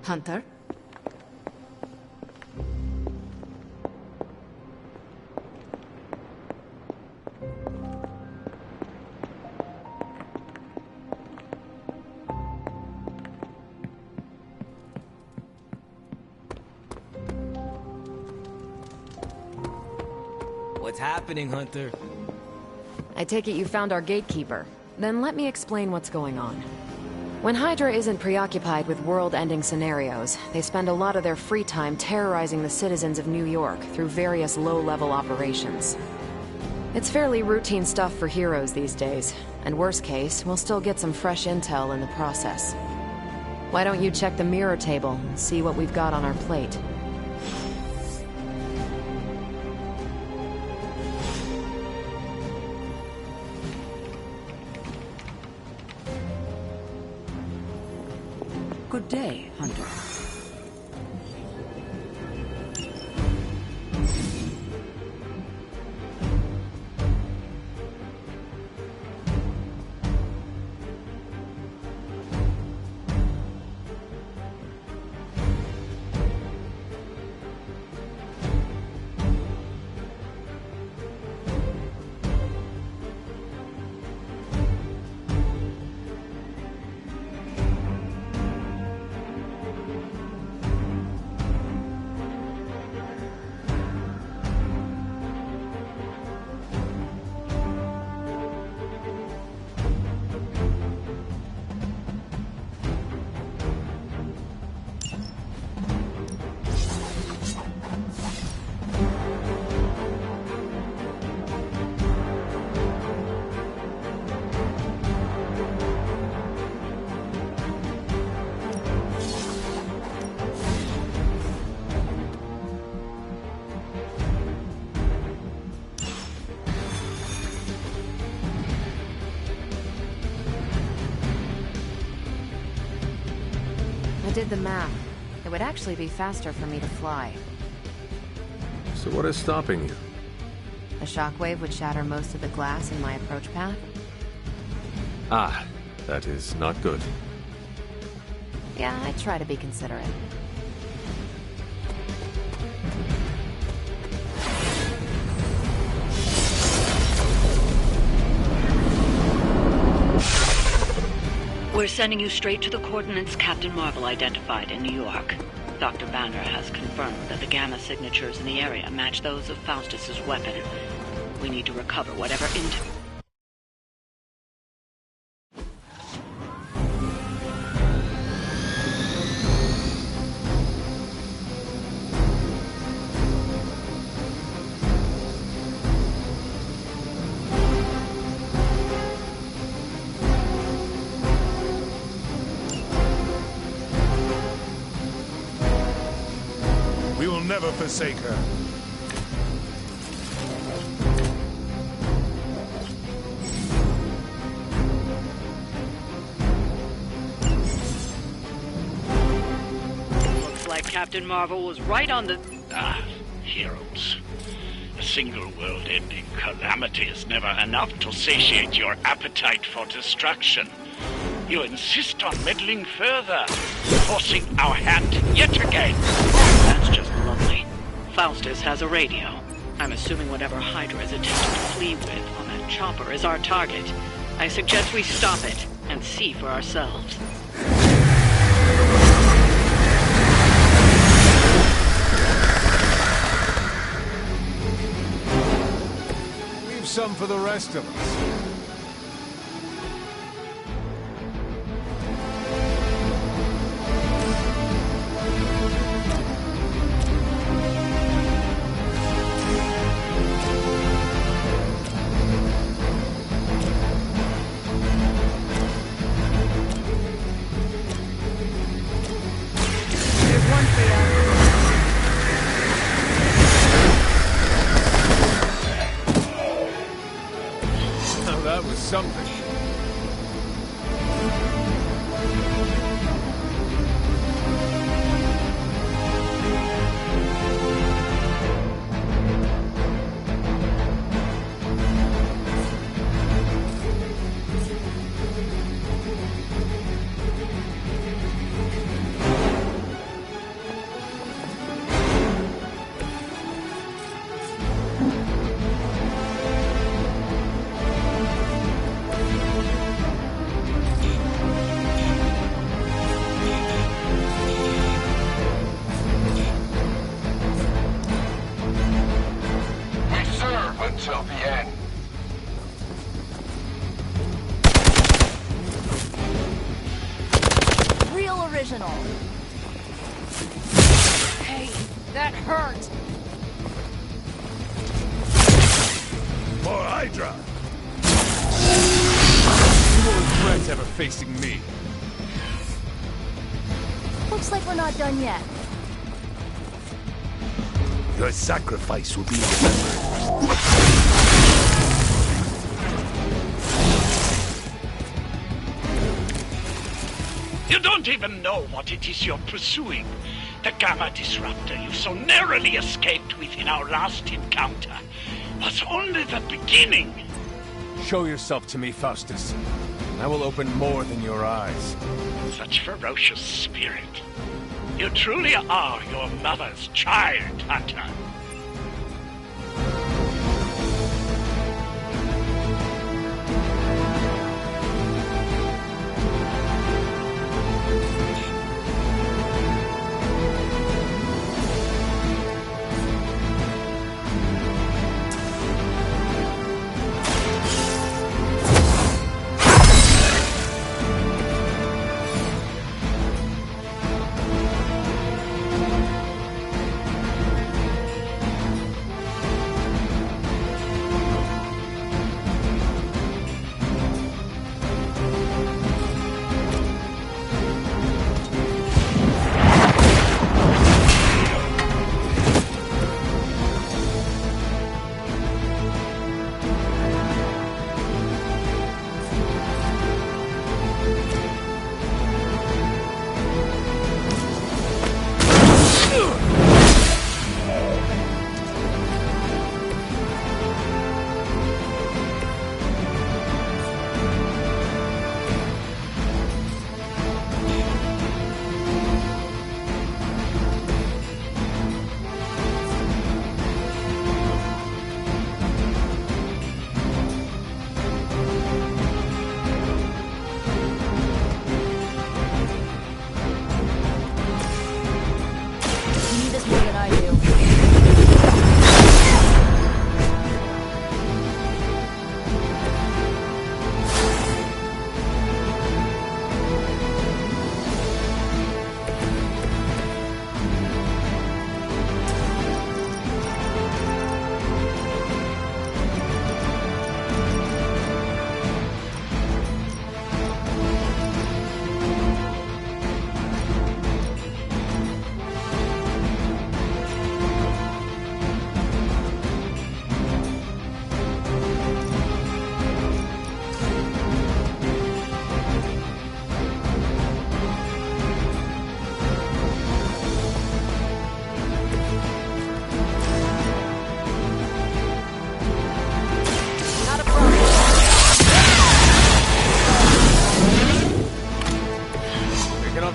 Hunter? What's happening, Hunter? I take it you found our gatekeeper. Then let me explain what's going on. When Hydra isn't preoccupied with world-ending scenarios, they spend a lot of their free time terrorizing the citizens of New York through various low-level operations. It's fairly routine stuff for heroes these days, and worst case, we'll still get some fresh intel in the process. Why don't you check the mirror table and see what we've got on our plate? Good day, Hunter. I did the math. It would actually be faster for me to fly. So what is stopping you? A shockwave would shatter most of the glass in my approach path. Ah, that is not good. Yeah, I try to be considerate. We're sending you straight to the coordinates Captain Marvel identified in New York. Dr. Banner has confirmed that the gamma signatures in the area match those of Faustus's weapon. We need to recover whatever intel. We will never forsake her. Looks like Captain Marvel was right on the... Heroes. A single world-ending calamity is never enough to satiate your appetite for destruction. You insist on meddling further, forcing our hand yet again. That's just lovely. Faustus has a radio. I'm assuming whatever Hydra is attempting to flee with on that chopper is our target. I suggest we stop it and see for ourselves. Leave some for the rest of us. till the end. Real original. Hey, that hurt. More Hydra! No threats ever facing me. Looks like we're not done yet. Your sacrifice will be remembered. You don't even know what it is you're pursuing. The Gamma Disruptor you so narrowly escaped with in our last encounter was only the beginning. Show yourself to me, Faustus. I will open more than your eyes. Such ferocious spirit. You truly are your mother's child, Hunter.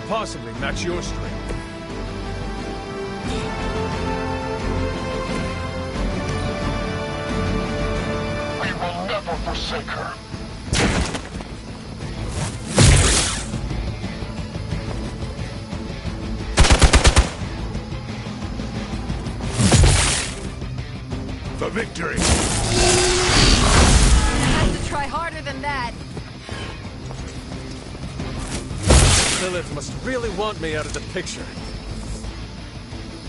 Possibly match your strength. We will never forsake her. For victory! I have to try harder than that. Lilith must really want me out of the picture.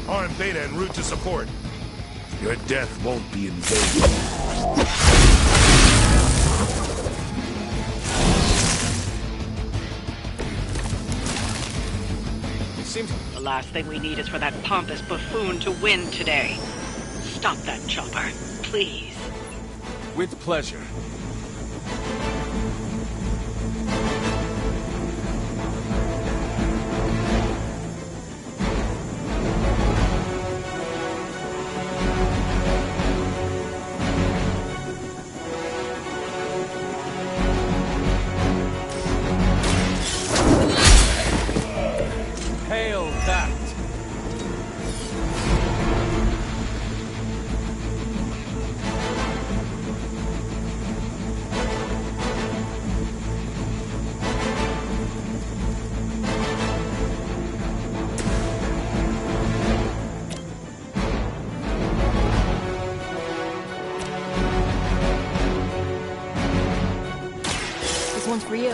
Arm Beta en route to support. Your death won't be in vain. It seems The last thing we need is for that pompous buffoon to win today. Stop that chopper, please. with pleasure. Hail that!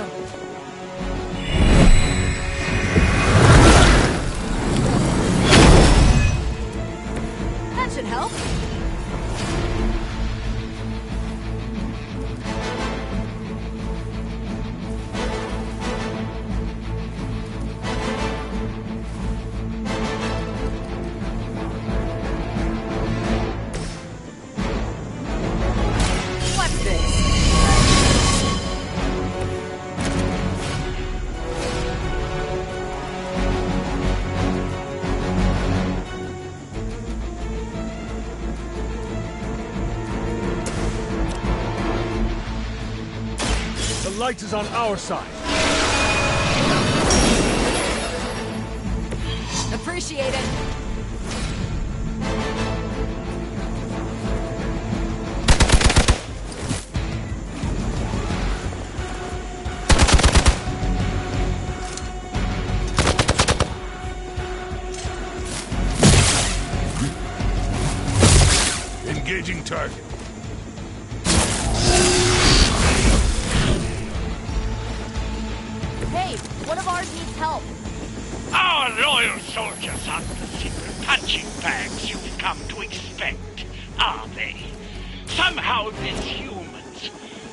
you. That should help. What's this? The light is on our side. Appreciate it. Engaging target. Hey, one of ours needs help. Our loyal soldiers aren't the simple punching bags you've come to expect, are they? Somehow these humans,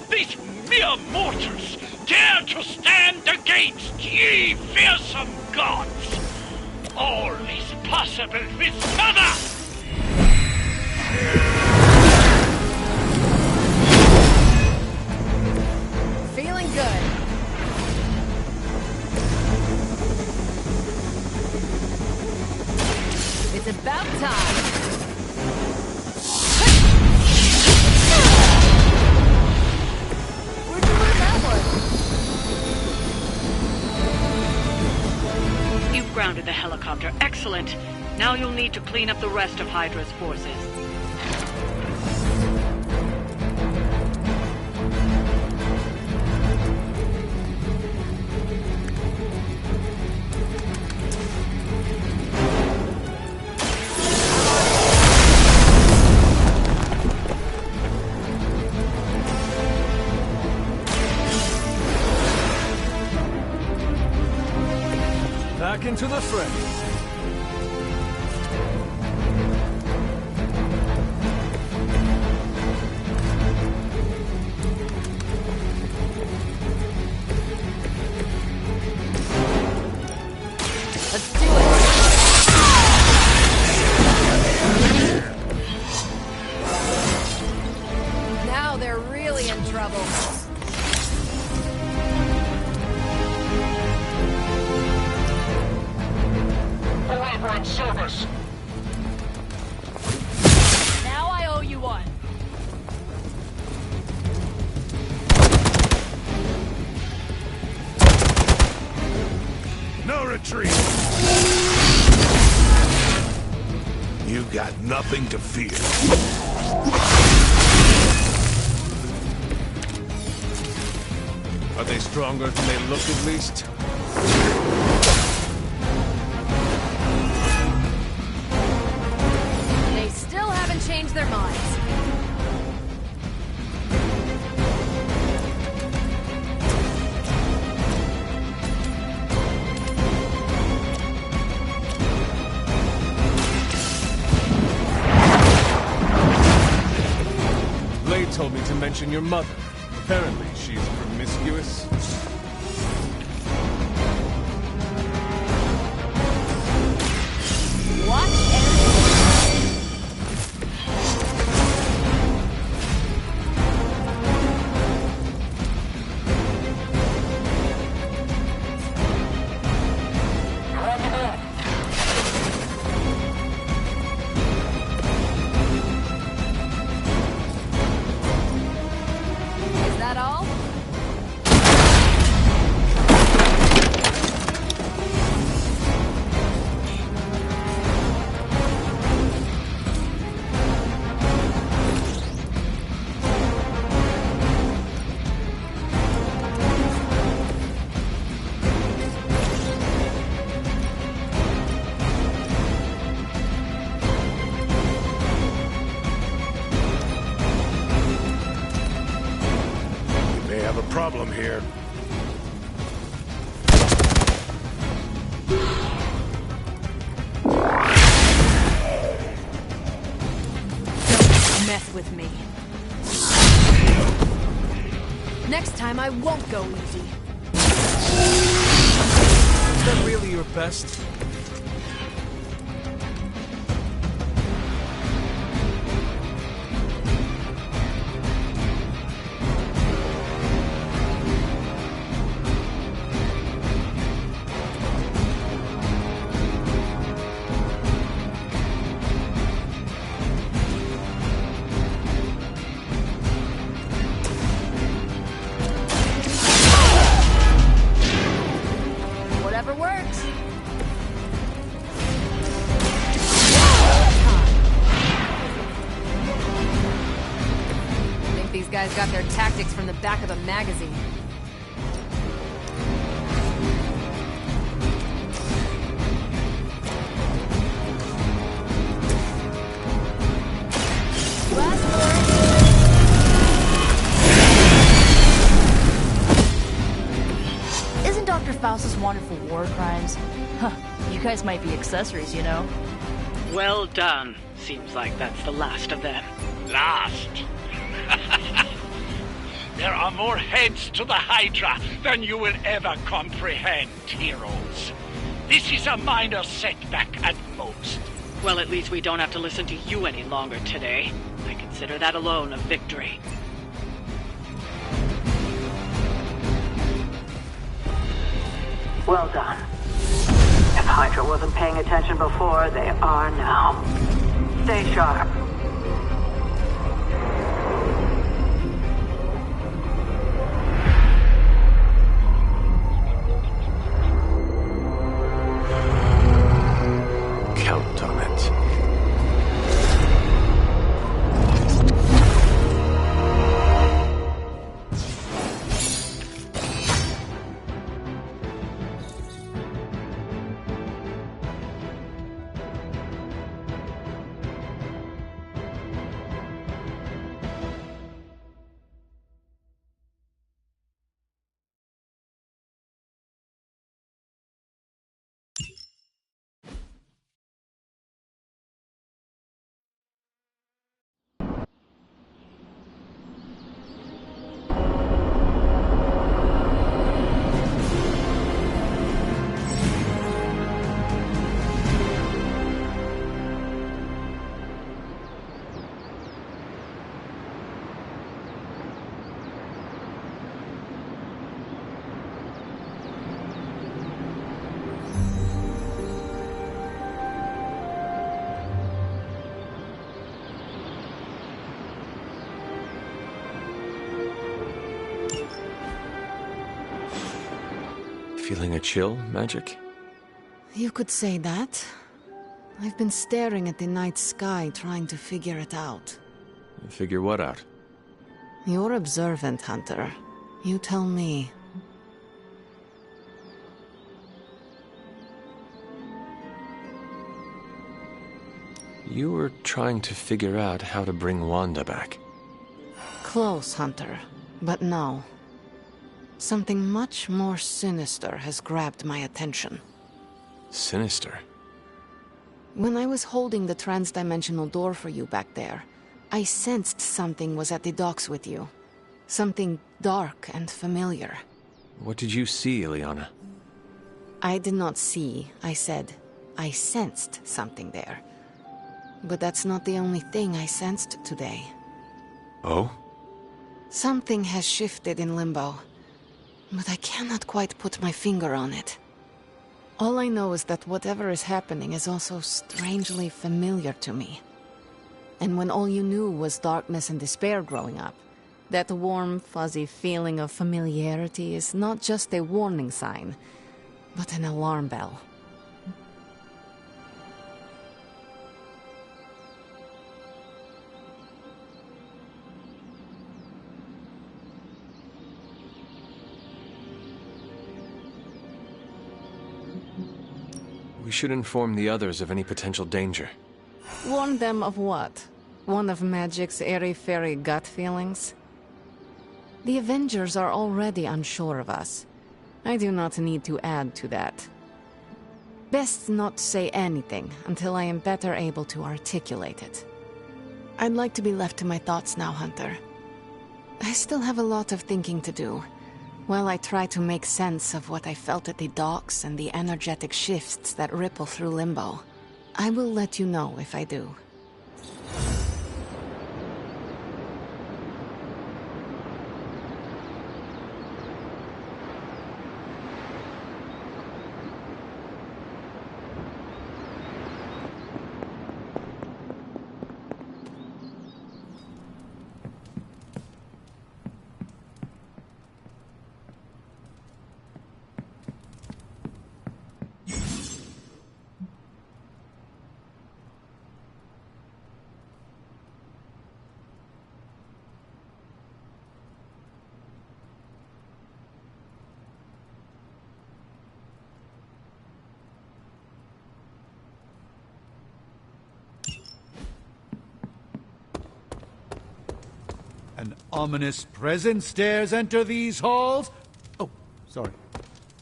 these mere mortals, dare to stand against ye fearsome gods. All is possible with Mother! Feeling good. It's about time. Where'd you learn that one? You've grounded the helicopter. Excellent. Now you'll need to clean up the rest of Hydra's forces. Back into the fray. Let's do it. Now they're really in trouble. Elaborate service. Now I owe you one. No retreat. You got nothing to fear. Are they stronger than they look at least? They still haven't changed their minds. Blade told me to mention your mother. Apparently, she's promiscuous. Watch and You're on the move. is that all? We may have a problem here. mess with me. Next time I won't go easy. Is that really your best? Whatever works. I think these guys got their tactics from the back of a magazine. Last word. Isn't Dr. Faustus wanted for war crimes? Huh, you guys might be accessories, you know? Well done. Seems like that's the last of them. Last. There are more heads to the Hydra than you will ever comprehend, heroes. This is a minor setback at most. Well, at least we don't have to listen to you any longer today. I consider that alone a victory. Well done. If Hydra wasn't paying attention before, they are now. Stay sharp. Count on it. Feeling a chill, Magic? You could say that. I've been staring at the night sky trying to figure it out. Figure what out? You're observant, Hunter. You tell me. You were trying to figure out how to bring Wanda back. Close, Hunter. But no. Something much more sinister has grabbed my attention. Sinister? When I was holding the transdimensional door for you back there, I sensed something was at the docks with you. Something dark and familiar. What did you see, Illyana? I did not see, I said. I sensed something there. But that's not the only thing I sensed today. Oh? Something has shifted in Limbo. But I cannot quite put my finger on it. All I know is that whatever is happening is also strangely familiar to me. And when all you knew was darkness and despair growing up, that warm, fuzzy feeling of familiarity is not just a warning sign, but an alarm bell. We should inform the others of any potential danger. Warn them of what? One of Magic's airy-fairy gut feelings? The Avengers are already unsure of us. I do not need to add to that. Best not say anything until I am better able to articulate it. I'd like to be left to my thoughts now, Hunter. I still have a lot of thinking to do, while I try to make sense of what I felt at the docks and the energetic shifts that ripple through Limbo. I will let you know if I do. An ominous presence dares enter these halls? Oh, sorry.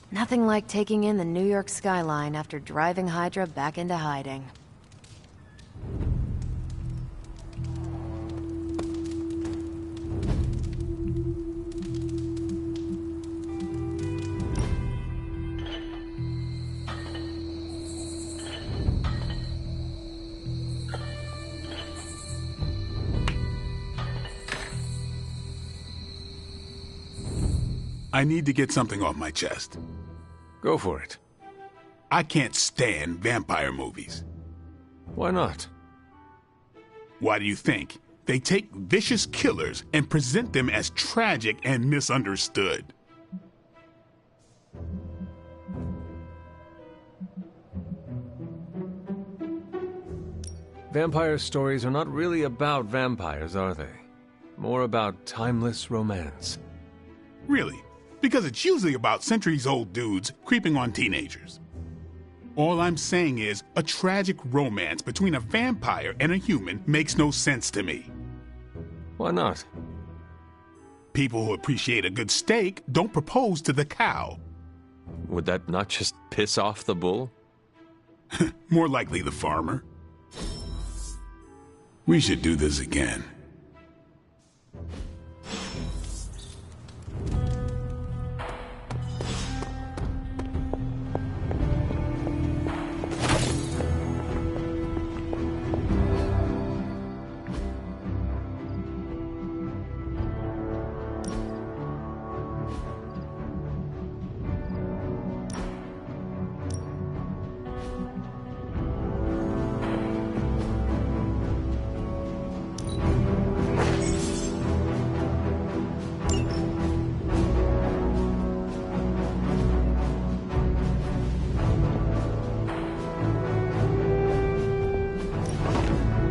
Nothing like taking in the New York skyline after driving Hydra back into hiding. I need to get something off my chest. Go for it. I can't stand vampire movies. Why not? Why do you think? They take vicious killers and present them as tragic and misunderstood. Vampire stories are not really about vampires, are they? More about timeless romance. Really? Because it's usually about centuries-old dudes creeping on teenagers. All I'm saying is, a tragic romance between a vampire and a human makes no sense to me. Why not? People who appreciate a good steak don't propose to the cow. Would that not just piss off the bull? More likely the farmer. We should do this again.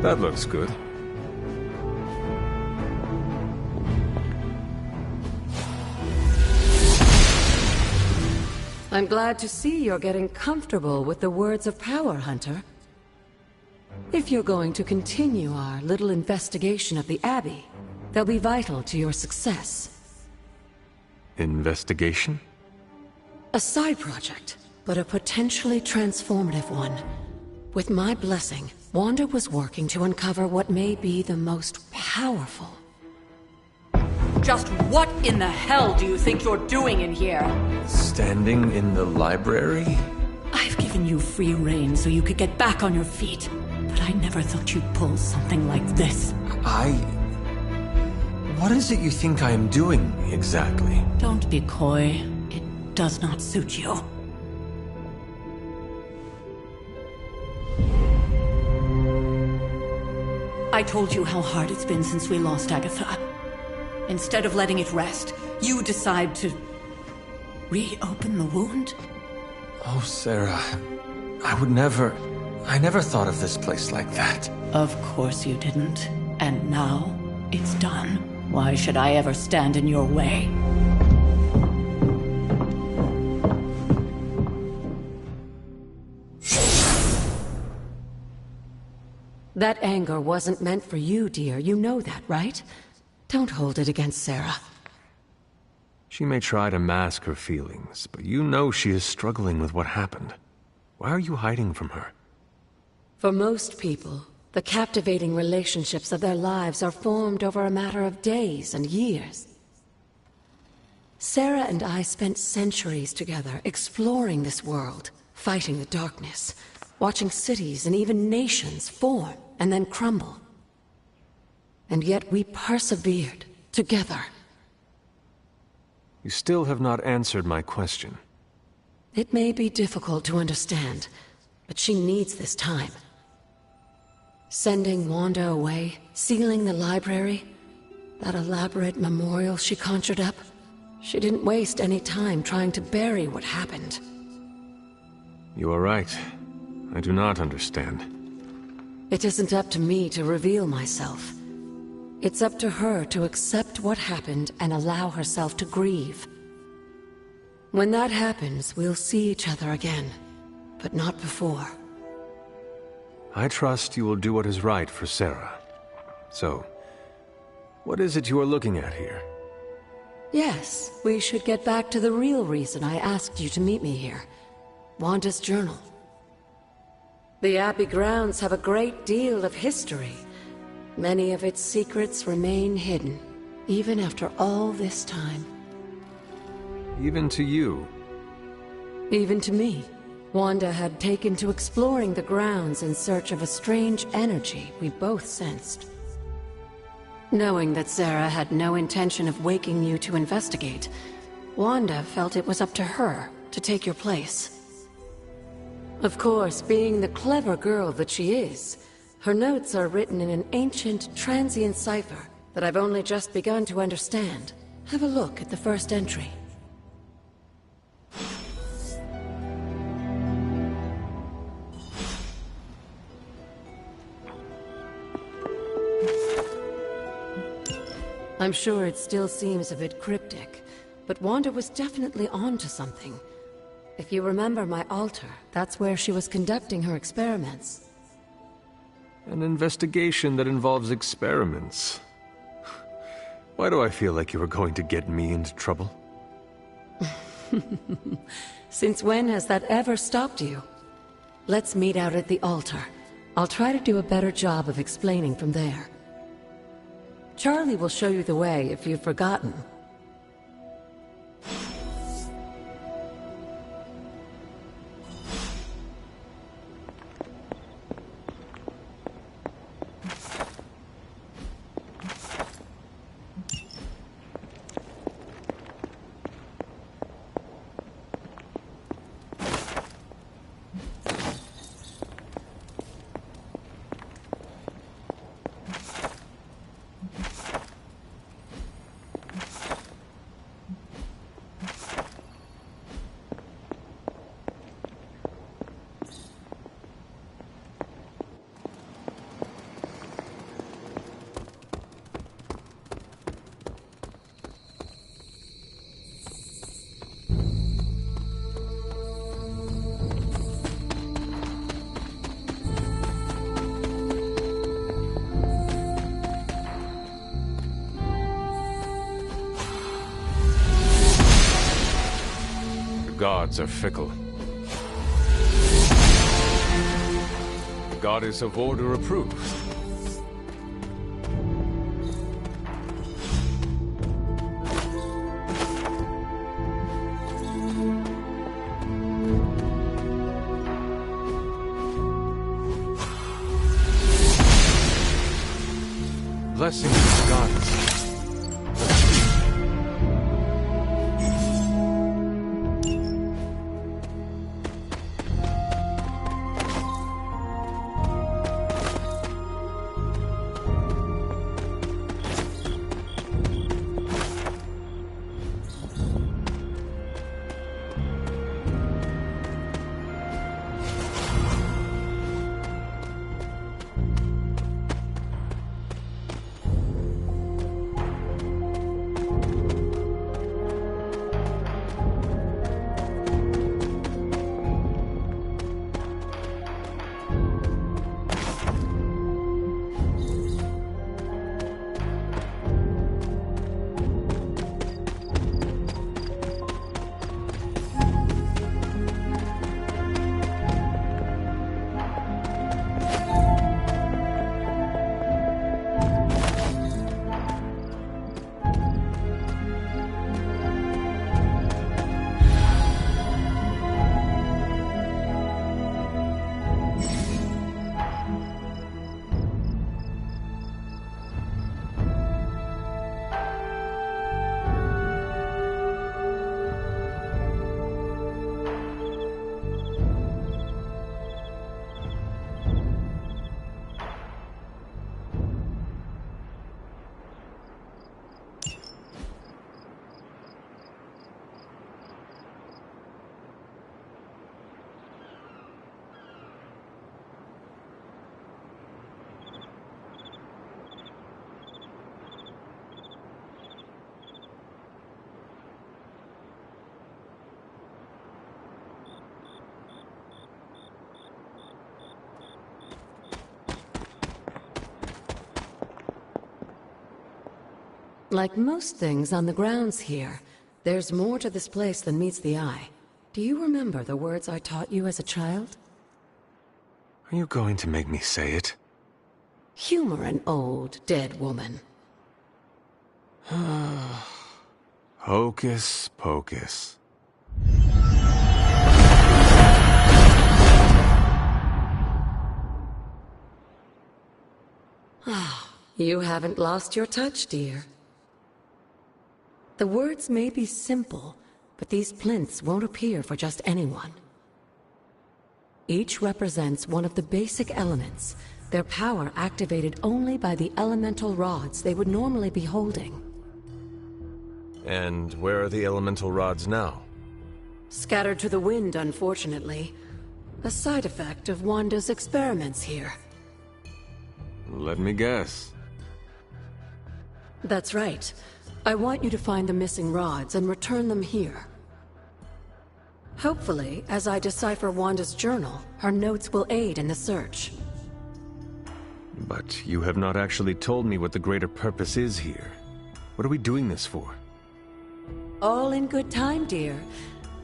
That looks good. I'm glad to see you're getting comfortable with the words of power, Hunter. If you're going to continue our little investigation of the Abbey, they'll be vital to your success. Investigation? A side project, but a potentially transformative one. With my blessing, Wanda was working to uncover what may be the most powerful. Just what in the hell do you think you're doing in here? Standing in the library? I've given you free rein so you could get back on your feet, but I never thought you'd pull something like this. What is it you think I am doing, exactly? Don't be coy. It does not suit you. I told you how hard it's been since we lost Agatha. Instead of letting it rest, you decide to reopen the wound? Oh, Sarah. I never thought of this place like that. Of course you didn't. And now, it's done. Why should I ever stand in your way? That anger wasn't meant for you, dear. You know that, right? Don't hold it against Sarah. She may try to mask her feelings, but you know she is struggling with what happened. Why are you hiding from her? For most people, The captivating relationships of their lives are formed over a matter of days and years. Sarah and I spent centuries together exploring this world, fighting the darkness, watching cities and even nations form and then crumble. And yet we persevered together. You still have not answered my question. It may be difficult to understand, but she needs this time. Sending Wanda away, sealing the library, that elaborate memorial she conjured up, she didn't waste any time trying to bury what happened. You are right. I do not understand. It isn't up to me to reveal myself. It's up to her to accept what happened and allow herself to grieve. When that happens, we'll see each other again, but not before. I trust you will do what is right for Sarah. So, what is it you are looking at here? Yes, we should get back to the real reason I asked you to meet me here. Wanda's journal. The Abbey grounds have a great deal of history. Many of its secrets remain hidden, even after all this time. Even to you? Even to me. Wanda had taken to exploring the grounds in search of a strange energy we both sensed. Knowing that Sarah had no intention of waking you to investigate, Wanda felt it was up to her to take your place. Of course, being the clever girl that she is, her notes are written in an ancient, transient cipher that I've only just begun to understand. Have a look at the first entry. I'm sure it still seems a bit cryptic, but Wanda was definitely onto something. If you remember my altar, that's where she was conducting her experiments. An investigation that involves experiments. Why do I feel like you are going to get me into trouble? Since when has that ever stopped you? Let's meet out at the altar. I'll try to do a better job of explaining from there. Charlie will show you the way if you've forgotten. Gods are fickle. The goddess of order approves. Blessing the goddess. Like most things on the grounds here, there's more to this place than meets the eye. Do you remember the words I taught you as a child? Are you going to make me say it? Humor an old, dead woman. Hocus pocus. You haven't lost your touch, dear. The words may be simple, but these plinths won't appear for just anyone. Each represents one of the basic elements, their power activated only by the elemental rods they would normally be holding. And where are the elemental rods now? Scattered to the wind, unfortunately. A side effect of Wanda's experiments here. Let me guess. That's right. I want you to find the missing rods and return them here. Hopefully, as I decipher Wanda's journal, her notes will aid in the search. But you have not actually told me what the greater purpose is here. What are we doing this for? All in good time, dear.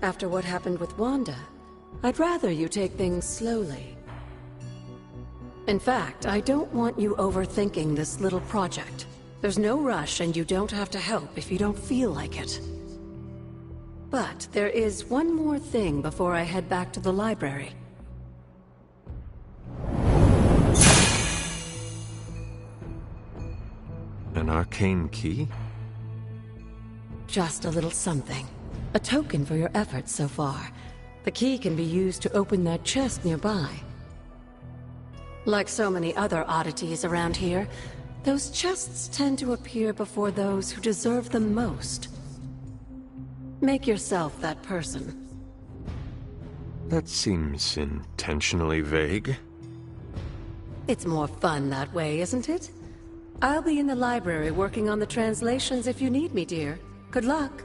After what happened with Wanda, I'd rather you take things slowly. In fact, I don't want you overthinking this little project. There's no rush, and you don't have to help if you don't feel like it. But there is one more thing before I head back to the library. An arcane key? Just a little something. A token for your efforts so far. The key can be used to open that chest nearby. Like so many other oddities around here, those chests tend to appear before those who deserve them most. Make yourself that person. That seems intentionally vague. It's more fun that way, isn't it? I'll be in the library working on the translations if you need me, dear. Good luck.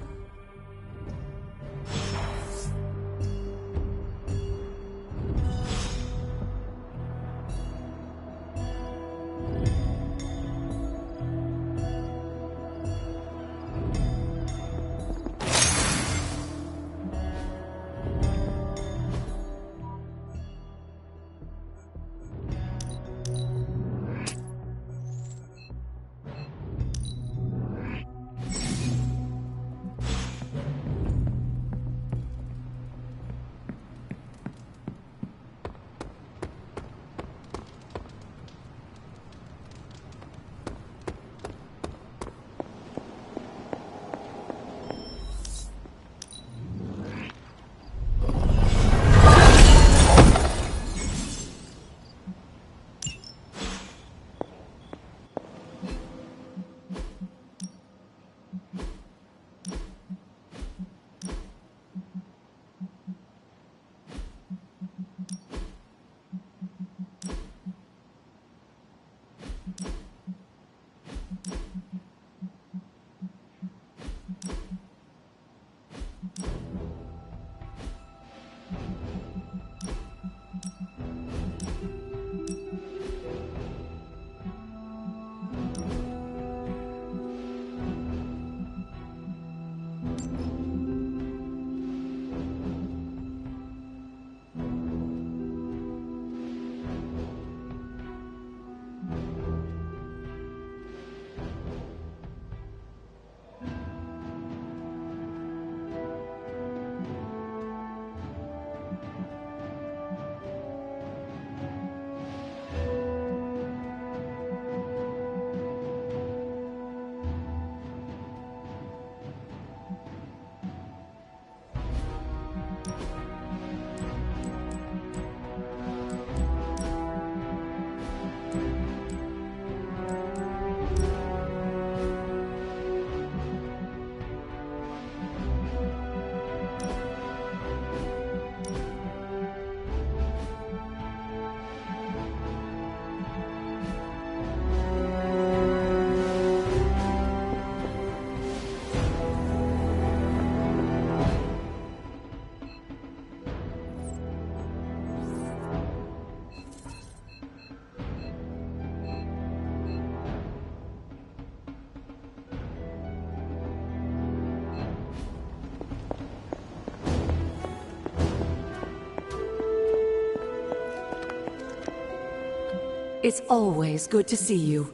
It's always good to see you.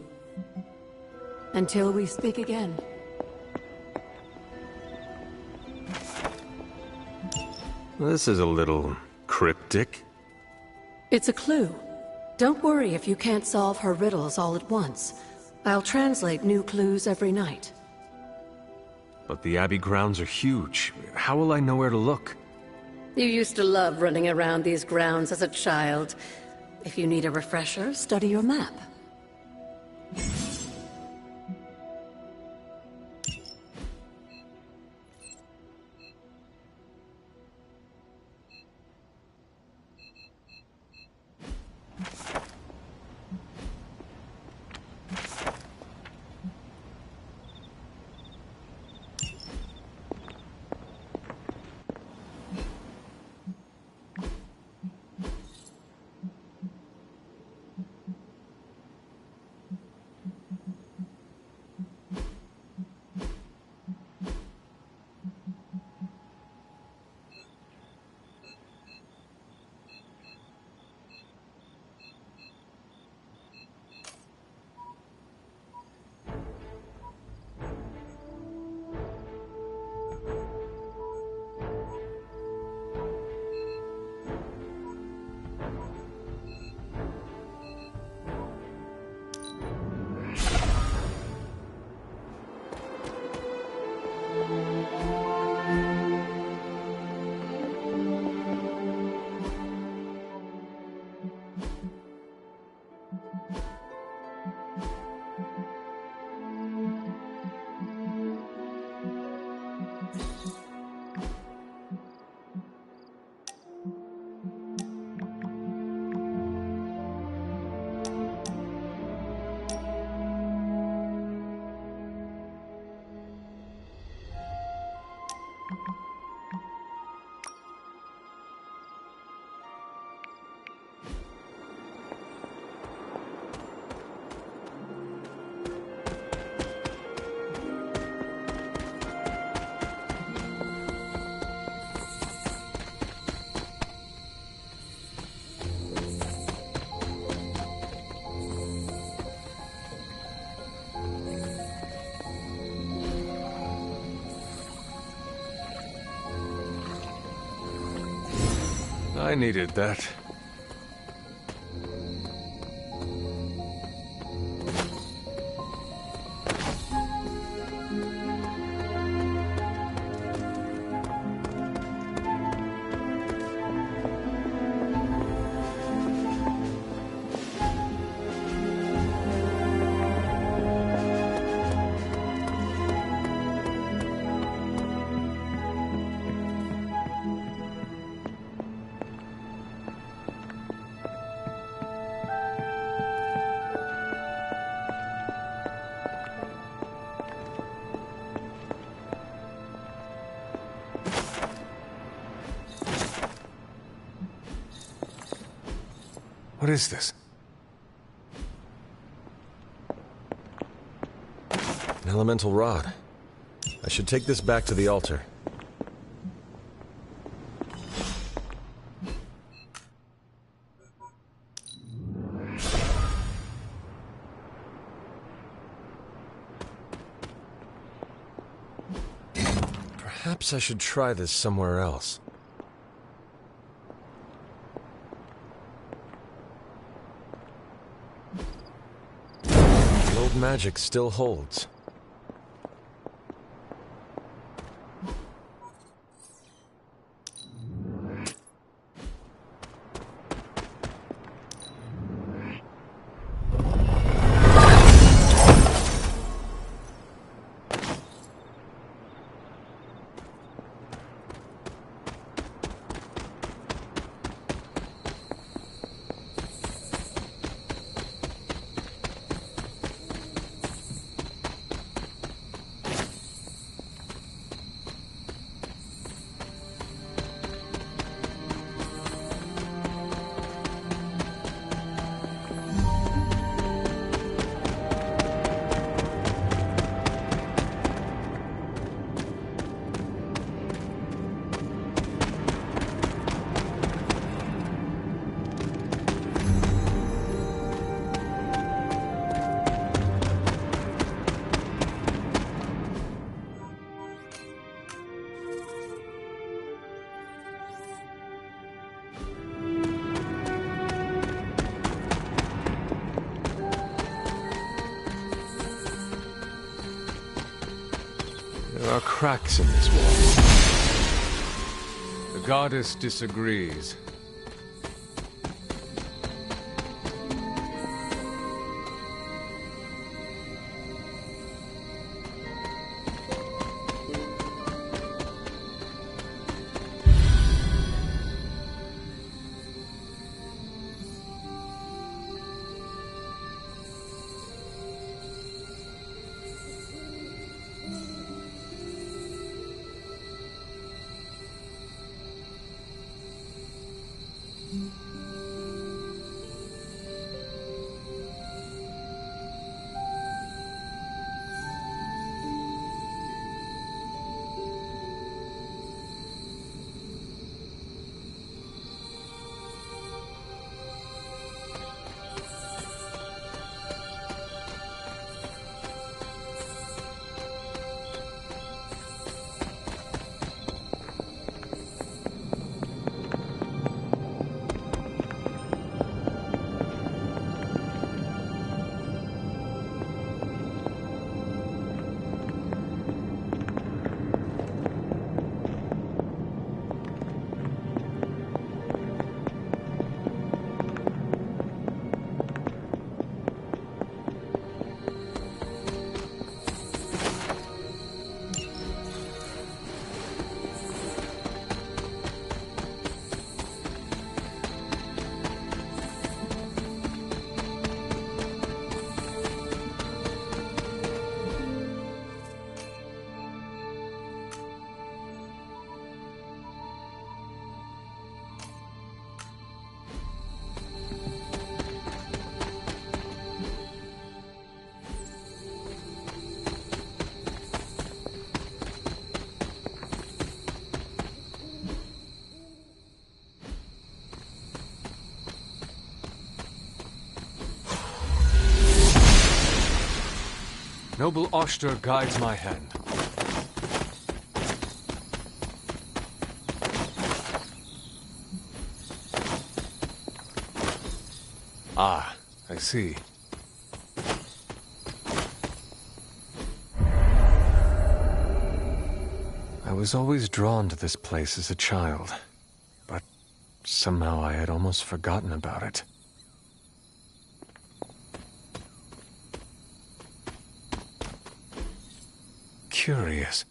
Until we speak again. This is a little cryptic. It's a clue. Don't worry if you can't solve her riddles all at once. I'll translate new clues every night. But the Abbey grounds are huge. How will I know where to look? You used to love running around these grounds as a child. If you need a refresher, study your map. I needed that. What is this? An elemental rod. I should take this back to the altar. Perhaps I should try this somewhere else. The old magic still holds. There are cracks in this wall. The goddess disagrees. Noble Oster guides my hand. Ah, I see. I was always drawn to this place as a child, but somehow I had almost forgotten about it. Curious.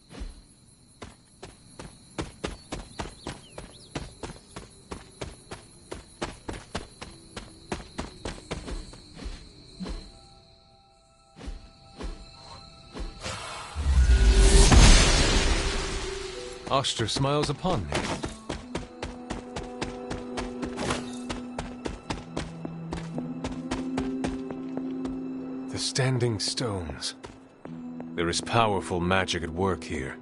Oster smiles upon me. The Standing Stones. There is powerful magic at work here.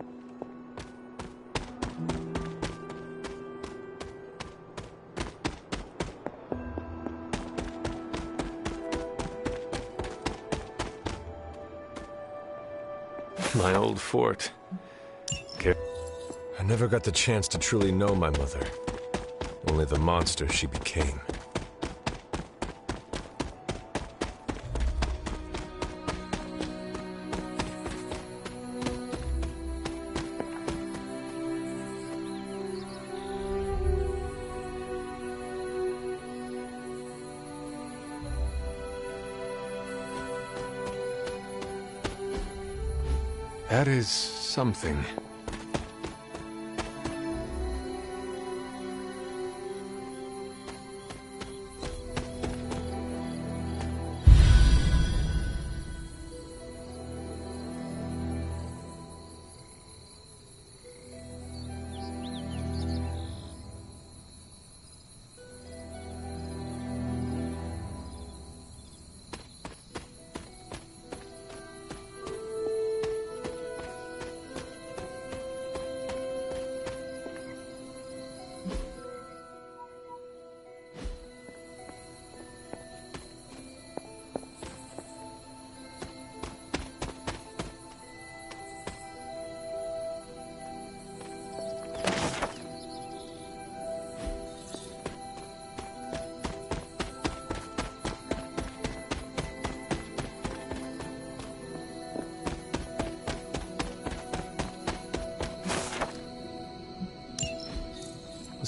My old fort. I never got the chance to truly know my mother. Only the monster she became. That is something.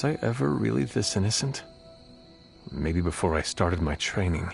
Was I ever really this innocent? Maybe before I started my training.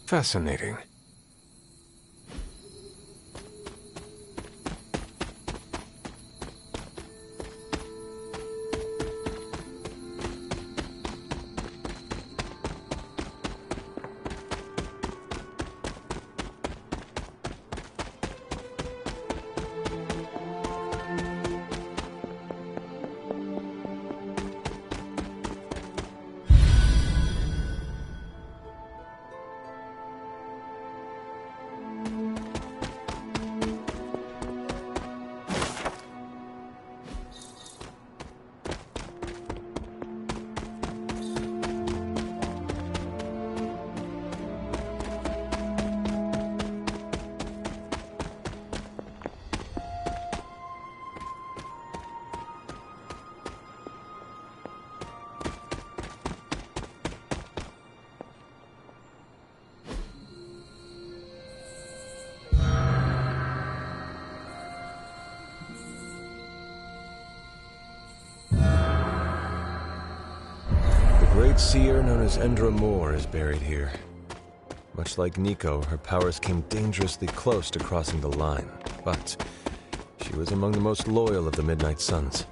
Fascinating. The great seer known as Endra Moore is buried here. Much like Nico, her powers came dangerously close to crossing the line, but she was among the most loyal of the Midnight Suns.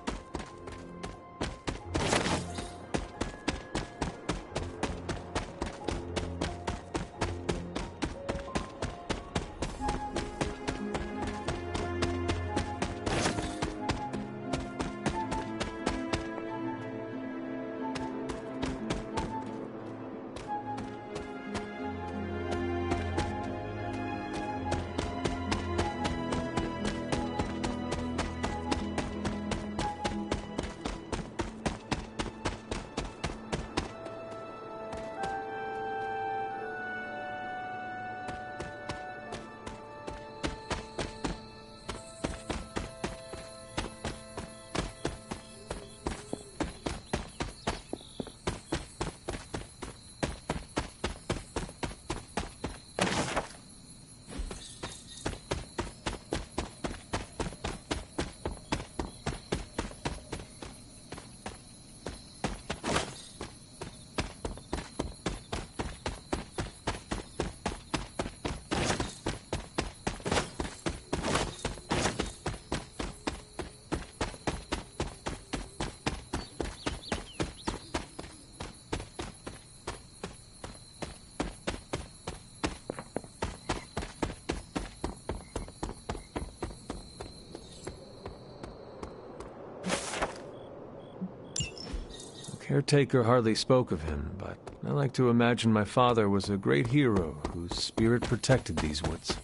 Caretaker hardly spoke of him, but I like to imagine my father was a great hero whose spirit protected these woods.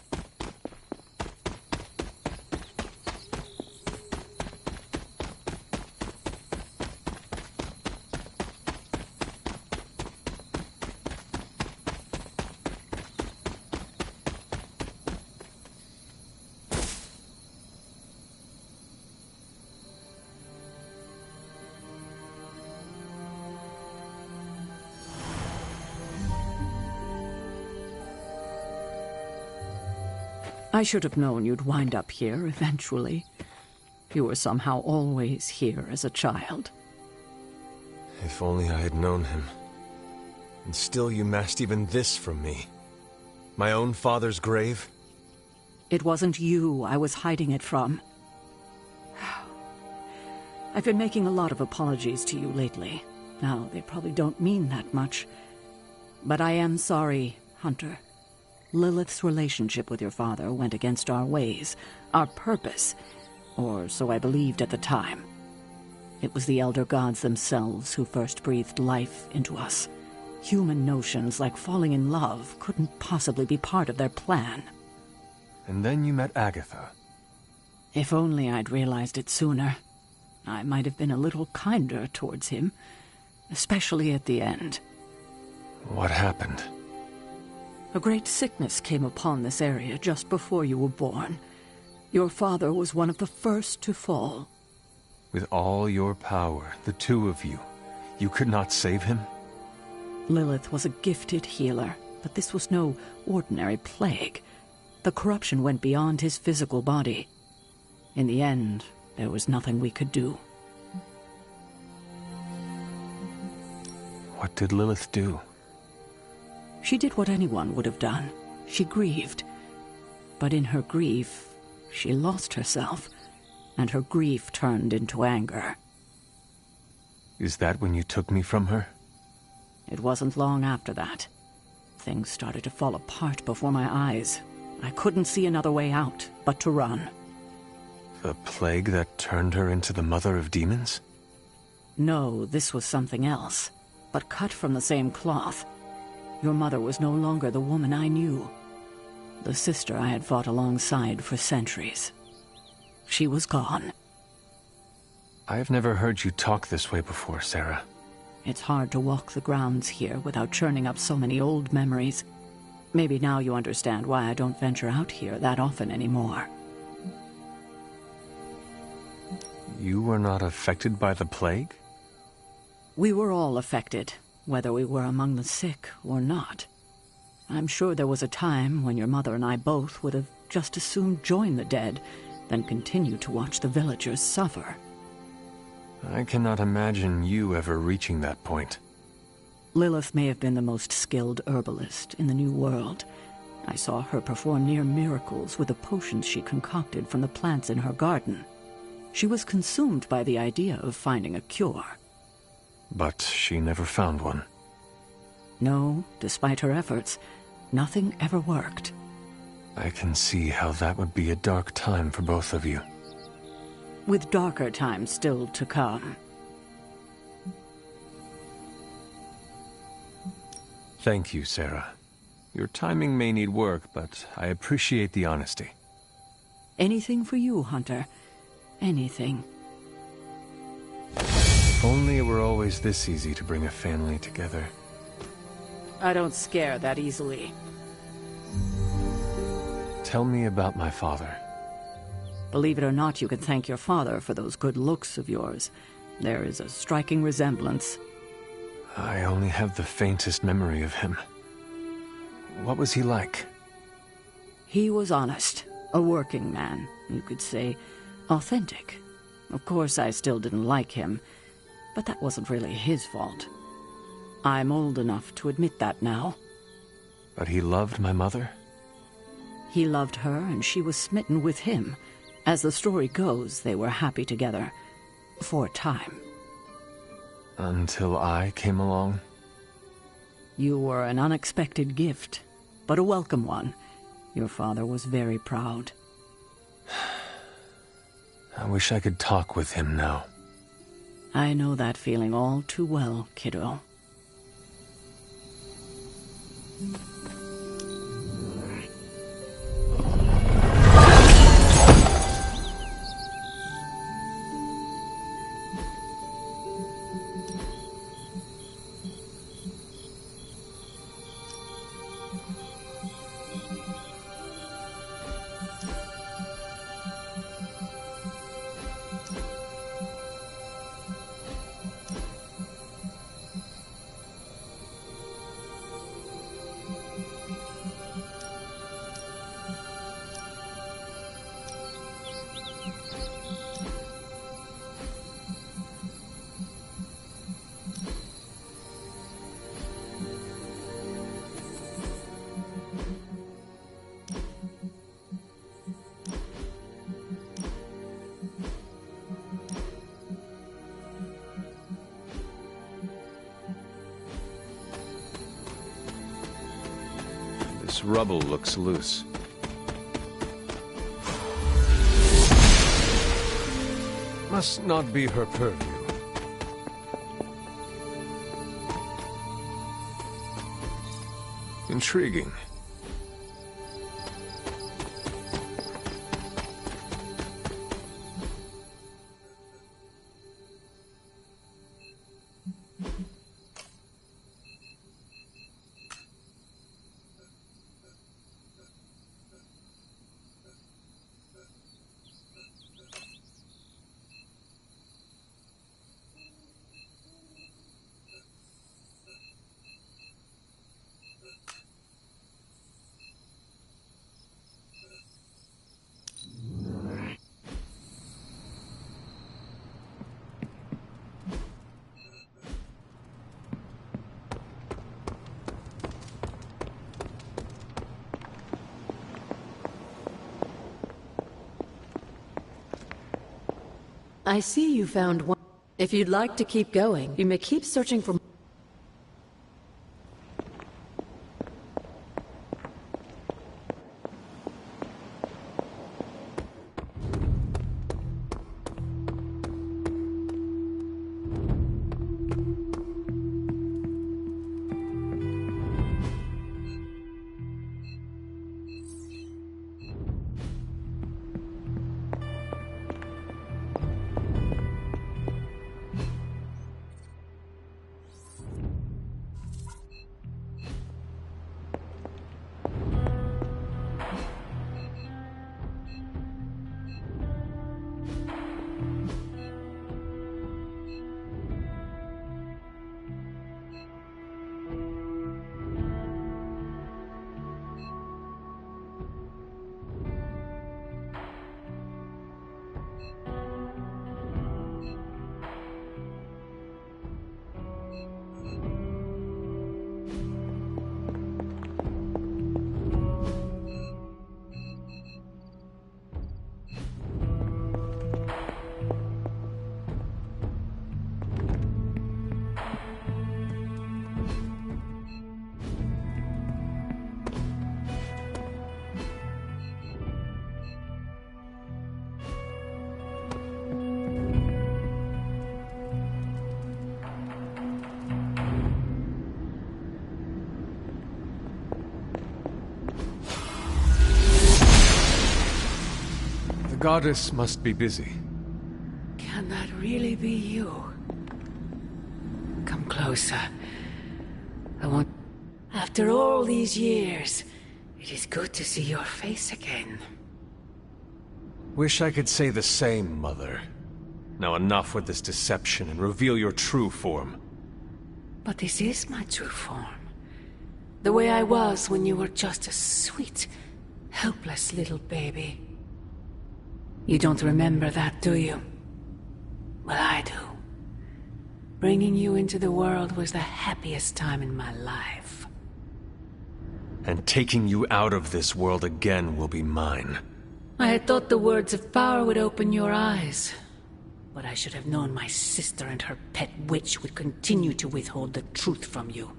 I should have known you'd wind up here eventually. You were somehow always here as a child. If only I had known him. And still you masked even this from me. My own father's grave? It wasn't you I was hiding it from. I've been making a lot of apologies to you lately. Now, they probably don't mean that much. But I am sorry, Hunter. Lilith's relationship with your father went against our ways, our purpose, or so I believed at the time. It was the Elder Gods themselves who first breathed life into us. Human notions like falling in love couldn't possibly be part of their plan. And then you met Agatha. If only I'd realized it sooner. I might have been a little kinder towards him, especially at the end. What happened? A great sickness came upon this area just before you were born. Your father was one of the first to fall. With all your power, the two of you, you could not save him? Lilith was a gifted healer, but this was no ordinary plague. The corruption went beyond his physical body. In the end, there was nothing we could do. What did Lilith do? She did what anyone would have done. She grieved. But in her grief, she lost herself, and her grief turned into anger. Is that when you took me from her? It wasn't long after that. Things started to fall apart before my eyes. I couldn't see another way out but to run. The plague that turned her into the mother of demons? No, this was something else, but cut from the same cloth. Your mother was no longer the woman I knew. The sister I had fought alongside for centuries. She was gone. I've never heard you talk this way before, Sarah. It's hard to walk the grounds here without churning up so many old memories. Maybe now you understand why I don't venture out here that often anymore. You were not affected by the plague? We were all affected, whether we were among the sick or not. I'm sure there was a time when your mother and I both would have just as soon join the dead than continue to watch the villagers suffer. I cannot imagine you ever reaching that point. Lilith may have been the most skilled herbalist in the New World. I saw her perform near miracles with the potions she concocted from the plants in her garden. She was consumed by the idea of finding a cure. But she never found one. No, despite her efforts, nothing ever worked. I can see how that would be a dark time for both of you. With darker times still to come. Thank you, Sarah. Your timing may need work, but I appreciate the honesty. Anything for you, Hunter. Anything. If only it were always this easy to bring a family together. I don't scare that easily. Tell me about my father. Believe it or not, you can thank your father for those good looks of yours. There is a striking resemblance. I only have the faintest memory of him. What was he like? He was honest. A working man, you could say. Authentic. Of course, I still didn't like him, but that wasn't really his fault. I'm old enough to admit that now. But he loved my mother? He loved her, and she was smitten with him. As the story goes, they were happy together. For a time. Until I came along? You were an unexpected gift, but a welcome one. Your father was very proud. I wish I could talk with him now. I know that feeling all too well, kiddo. This rubble looks loose. Must not be her purview. Intriguing. I see you found one. If you'd like to keep going, you may keep searching for... The goddess must be busy. Can that really be you? Come closer. I want... After all these years, it is good to see your face again. Wish I could say the same, Mother. Now enough with this deception and reveal your true form. But this is my true form. The way I was when you were just a sweet, helpless little baby. You don't remember that, do you? Well, I do. Bringing you into the world was the happiest time in my life. And taking you out of this world again will be mine. I had thought the words of power would open your eyes. But I should have known my sister and her pet witch would continue to withhold the truth from you.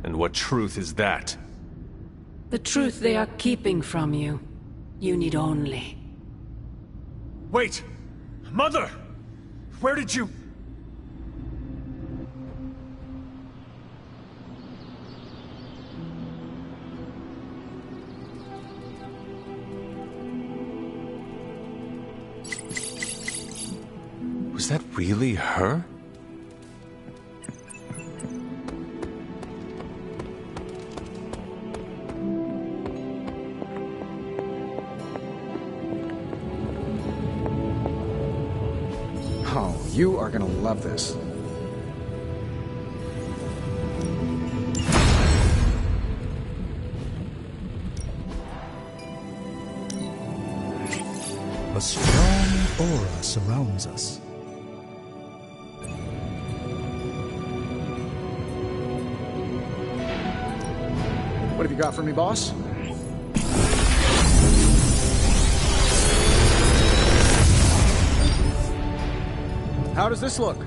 And what truth is that? The truth they are keeping from you. You need only... Wait! Mother! Where did you... Was that really her? Oh, you are gonna love this. A strong aura surrounds us. What have you got for me, boss? How does this look?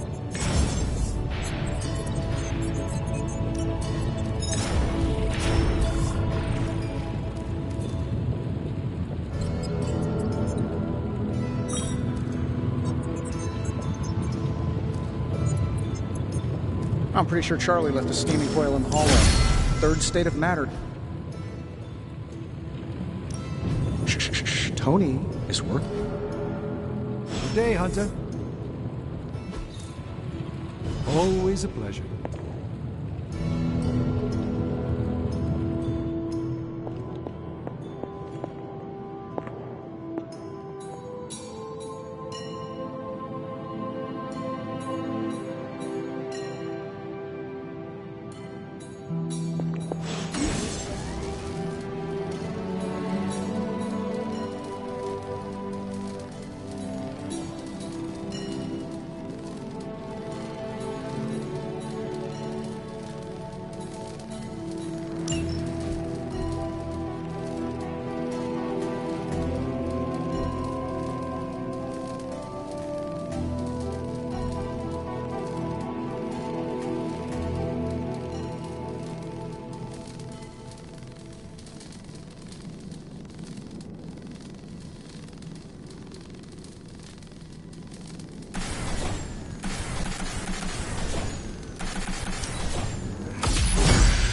I'm pretty sure Charlie left a steaming coil in the hallway. Third state of matter. Shh. Tony is working. Good day, Hunter. Always a pleasure.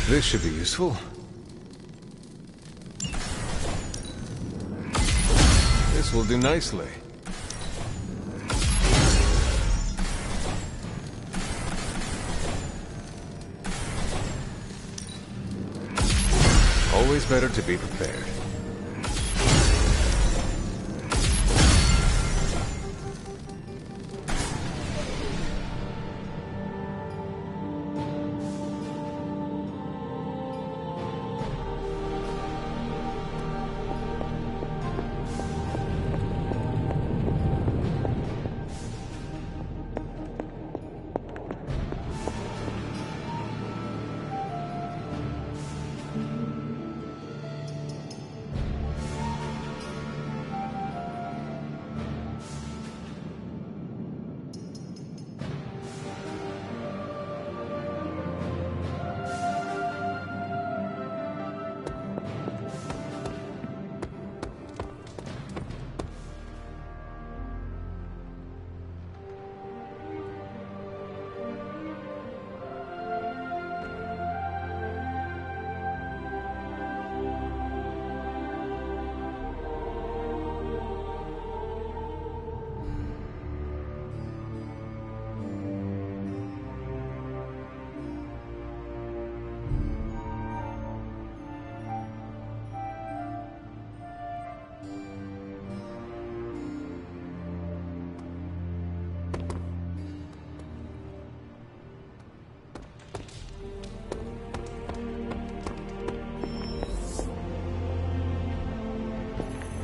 This should be useful. This will do nicely. Always better to be prepared.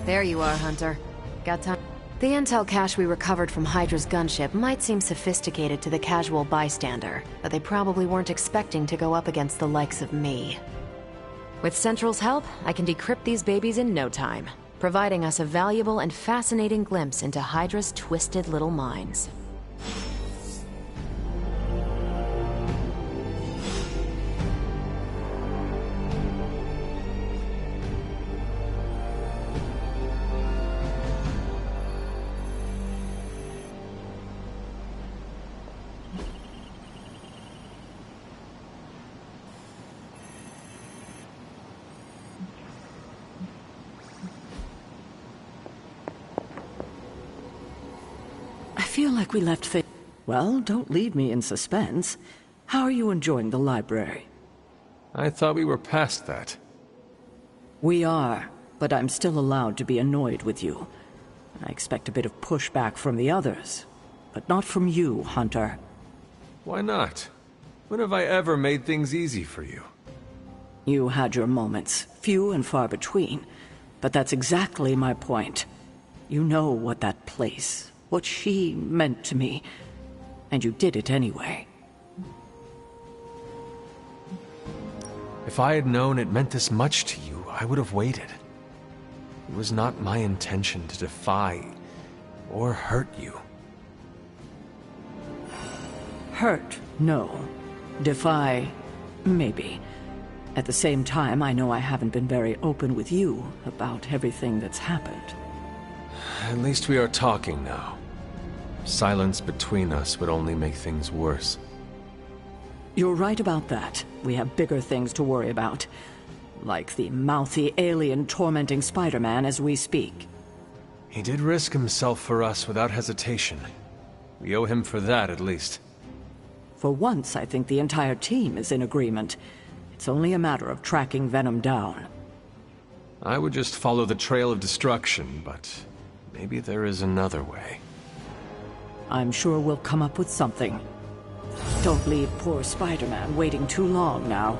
There you are, Hunter. Got time? The intel cache we recovered from Hydra's gunship might seem sophisticated to the casual bystander, but they probably weren't expecting to go up against the likes of me. With Central's help, I can decrypt these babies in no time, providing us a valuable and fascinating glimpse into Hydra's twisted little minds. I feel like we left things. Well, don't leave me in suspense. How are you enjoying the library? I thought we were past that. We are, but I'm still allowed to be annoyed with you. I expect a bit of pushback from the others, but not from you, Hunter. Why not? When have I ever made things easy for you? You had your moments, few and far between, but that's exactly my point. You know what that place, what she meant to me, and you did it anyway. If I had known it meant this much to you, I would have waited. It was not my intention to defy or hurt you. Hurt, no. Defy, maybe. At the same time, I know I haven't been very open with you about everything that's happened. At least we are talking now. Silence between us would only make things worse. You're right about that. We have bigger things to worry about. Like the mouthy alien tormenting Spider-Man as we speak. He did risk himself for us without hesitation. We owe him for that, at least. For once, I think the entire team is in agreement. It's only a matter of tracking Venom down. I would just follow the trail of destruction, but maybe there is another way. I'm sure we'll come up with something. Don't leave poor Spider-Man waiting too long now.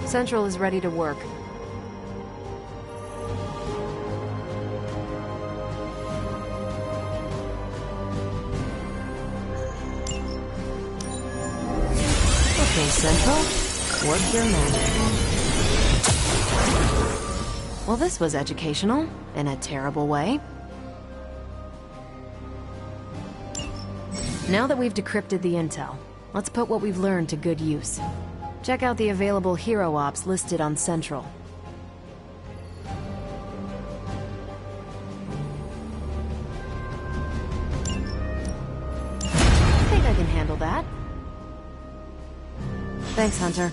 Central is ready to work. Okay, Central, work your magic. Well, this was educational, in a terrible way. Now that we've decrypted the intel, let's put what we've learned to good use. Check out the available hero ops listed on Central. I think I can handle that. Thanks, Hunter.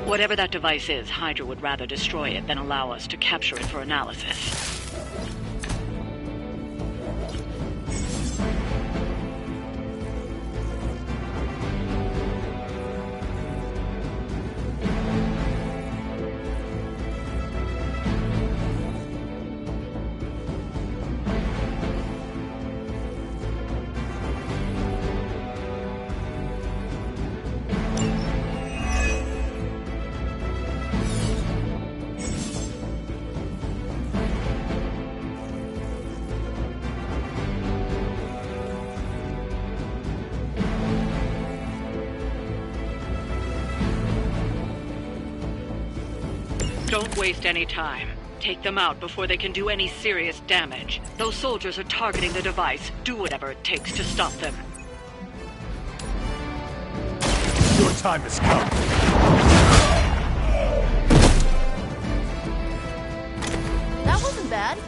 Whatever that device is, Hydra would rather destroy it than allow us to capture it for analysis. Don't waste any time. Take them out before they can do any serious damage. Those soldiers are targeting the device. Do whatever it takes to stop them. Your time has come. That wasn't bad.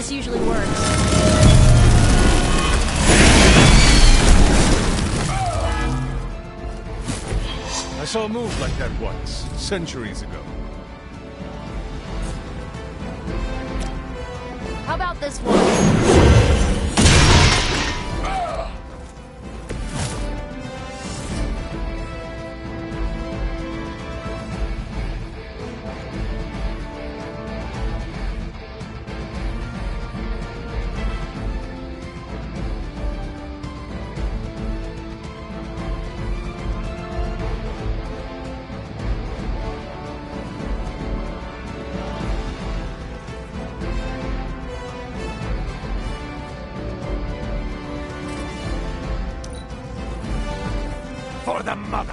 This usually works. I saw a move like that once, centuries ago. How about this one? For the mother!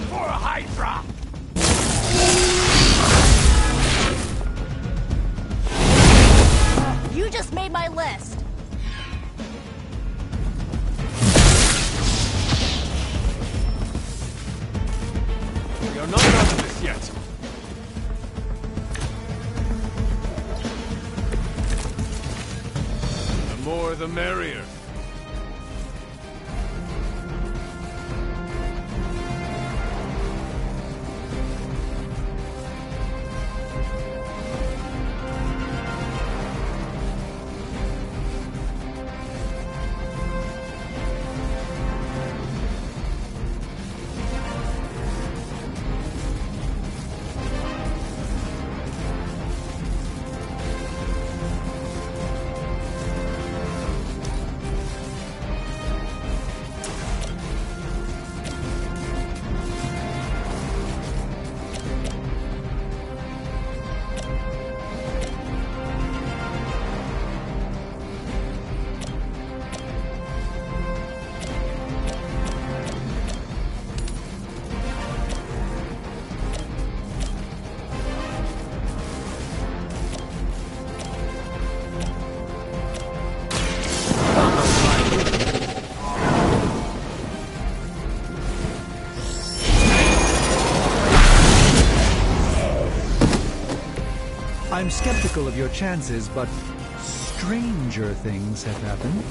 For Hydra! You just made my list. We are not out of this yet. The more the merrier. I'm skeptical of your chances, but stranger things have happened.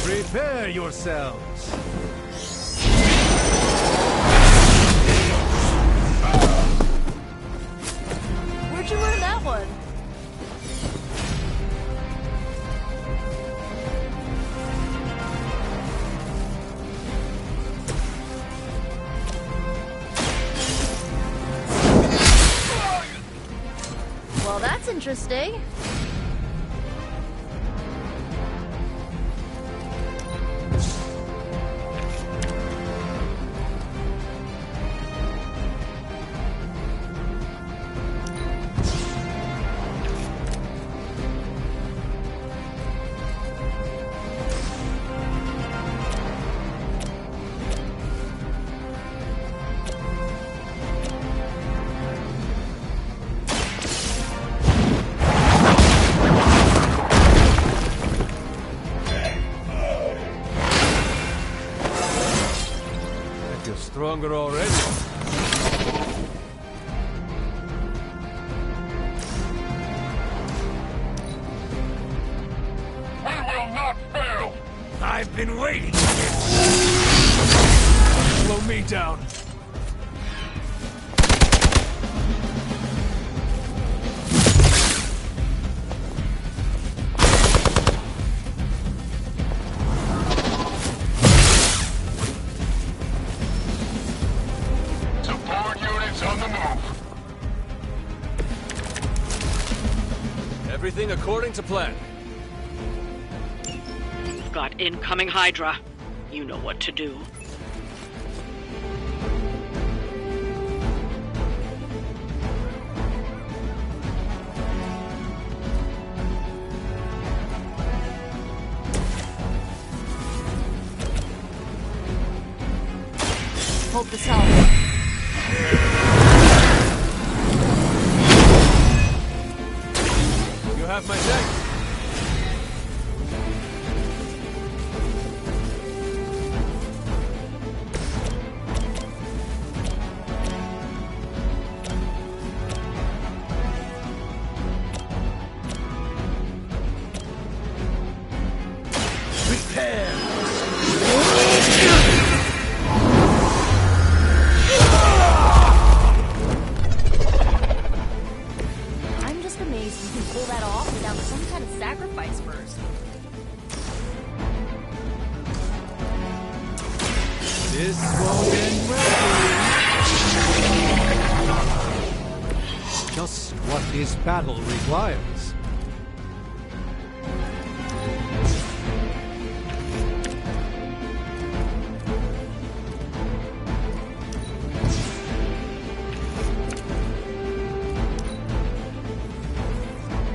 Prepare yourselves. Where'd you learn that one? Well, that's interesting. Stronger already. I will not fail! I've been waiting. Slow me down. Support units on the move. Everything according to plan. Got incoming Hydra. You know what to do. Hope this helps. You have my thanks. I'm just amazed you can pull that off without some kind of sacrifice first. This won't end well. Just what this battle requires.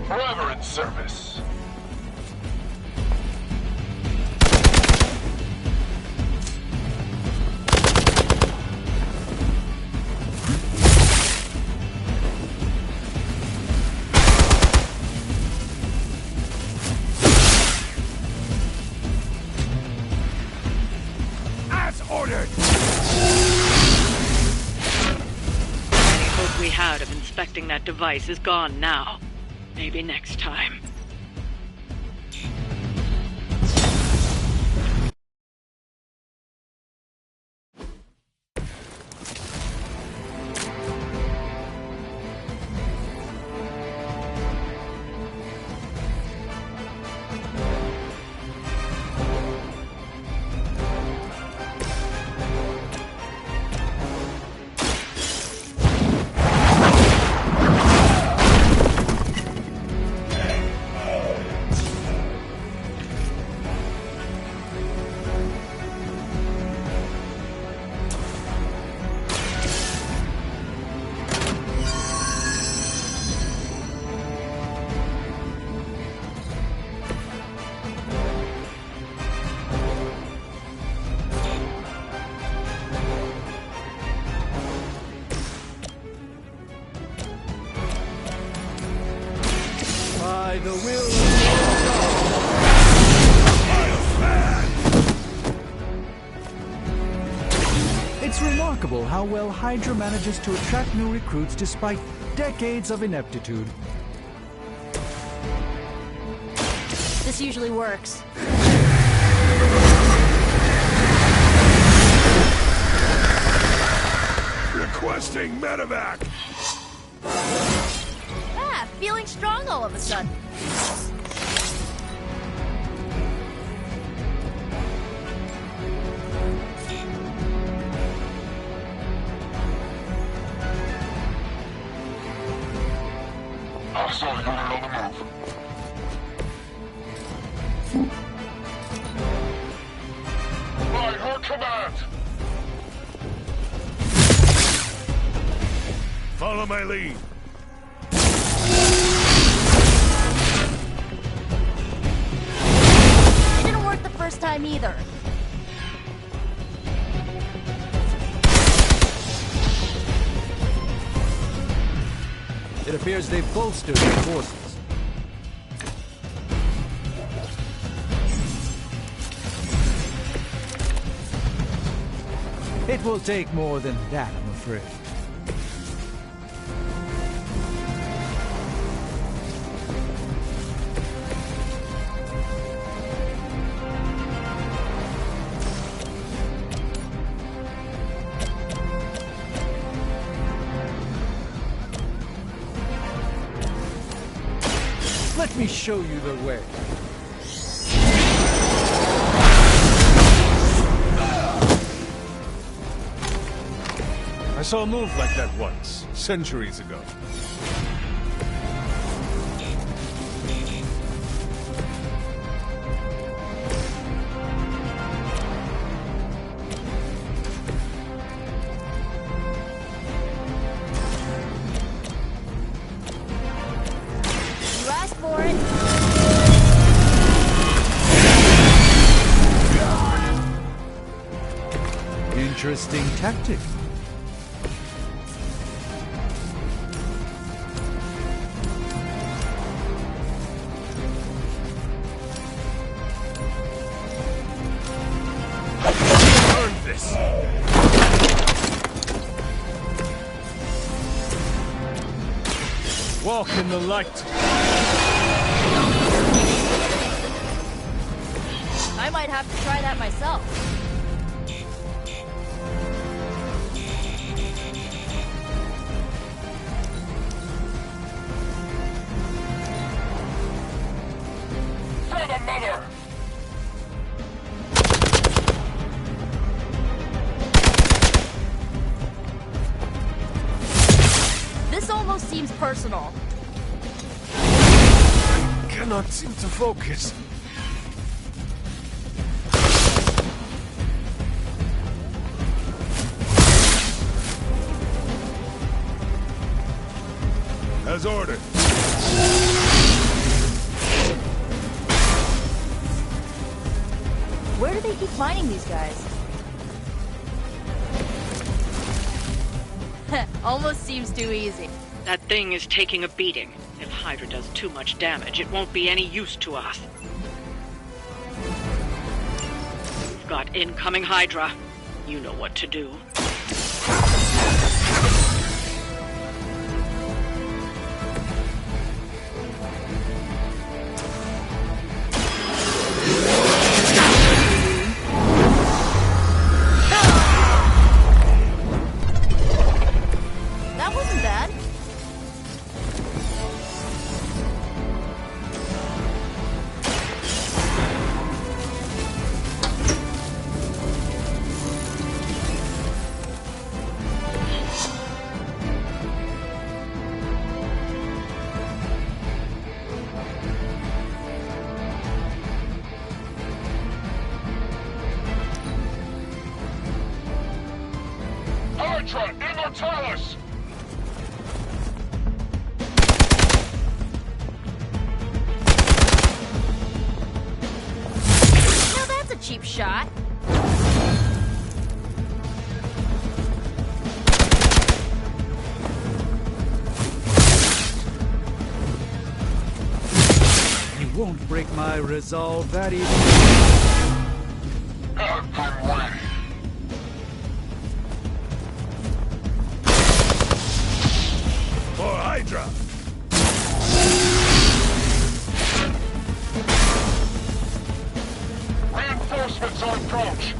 Forever in service. As ordered! Any hope we had of inspecting that device is gone now. Maybe next time. By the will of It's remarkable how well Hydra manages to attract new recruits despite decades of ineptitude. This usually works. Requesting medevac! Ah, feeling strong all of a sudden. Hostile unit on the move. By her command! Follow my lead. It didn't work the first time either. It appears they've bolstered their forces. It will take more than that, I'm afraid. Let me show you the way. I saw a move like that once, centuries ago. You asked for it. Interesting tactic. walk in the light. I might have to try that myself. For the mother! This almost seems personal. I cannot seem to focus. As ordered. Where do they keep finding these guys? Almost seems too easy. That thing is taking a beating. If Hydra does too much damage, it won't be any use to us. We've got incoming Hydra. You know what to do. That wasn't bad. Hydra Immortalis! Now that's a cheap shot. You won't break my resolve that easily. I've been waiting. For Hydra! Reinforcements on approach!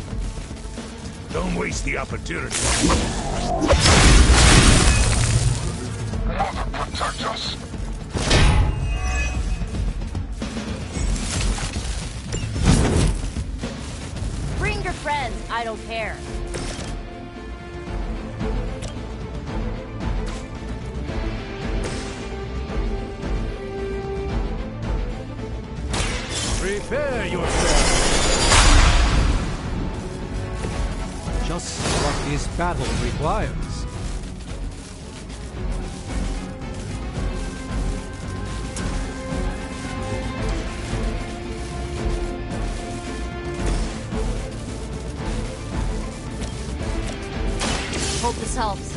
Don't waste the opportunity. Mother protect us! Bring your friends, I don't care. Prepare yourself! Just what this battle requires. Hope this helps.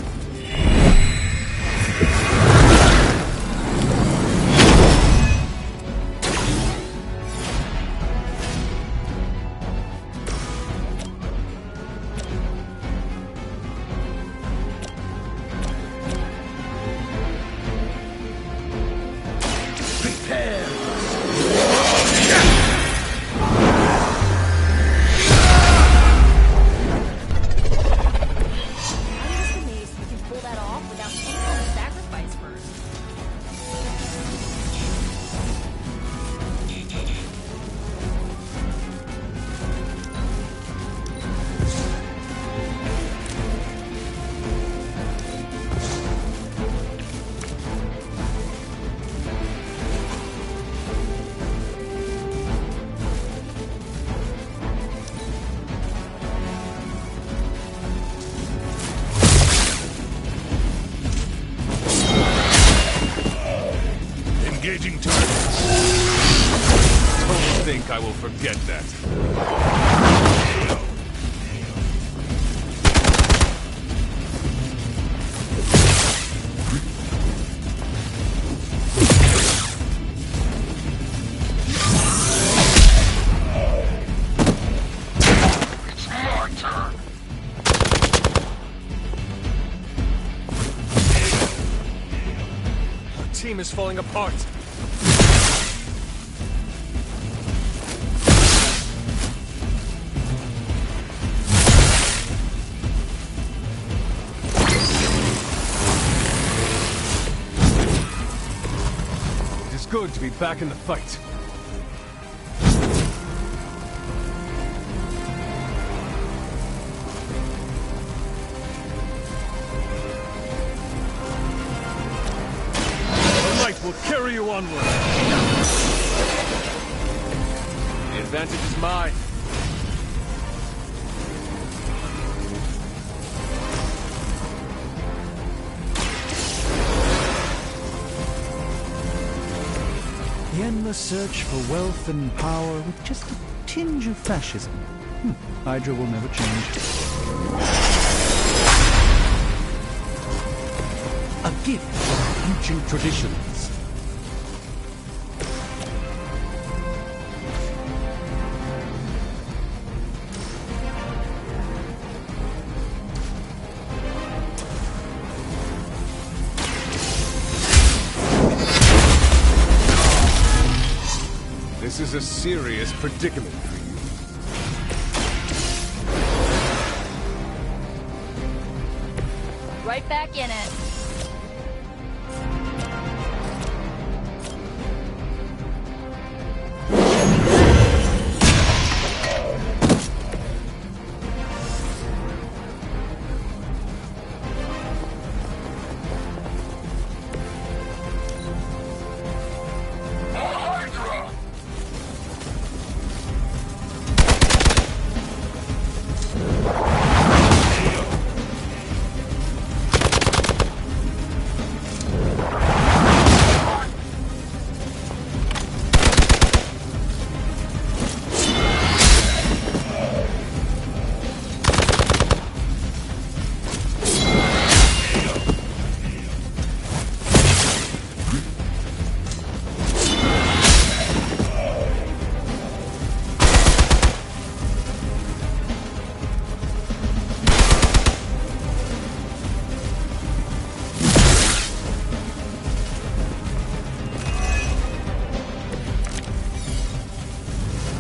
Engaging targets. Don't think I will forget that. It's my turn. Our team is falling apart. It is good to be back in the fight. Will carry you onward. The advantage is mine. The endless search for wealth and power with just a tinge of fascism. Hydra will never change. A gift of ancient traditions. This is a serious predicament for you. Right back in it.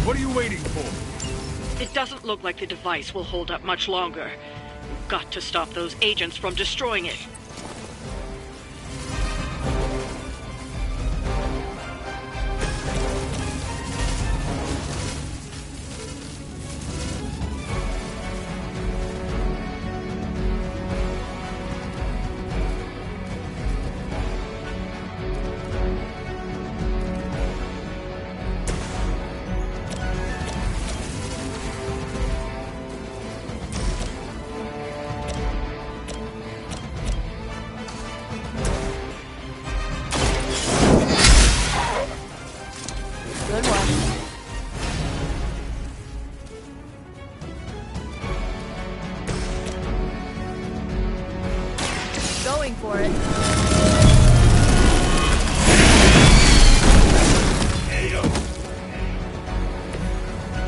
What are you waiting for? It doesn't look like the device will hold up much longer. We've got to stop those agents from destroying it. Good one. Going for it.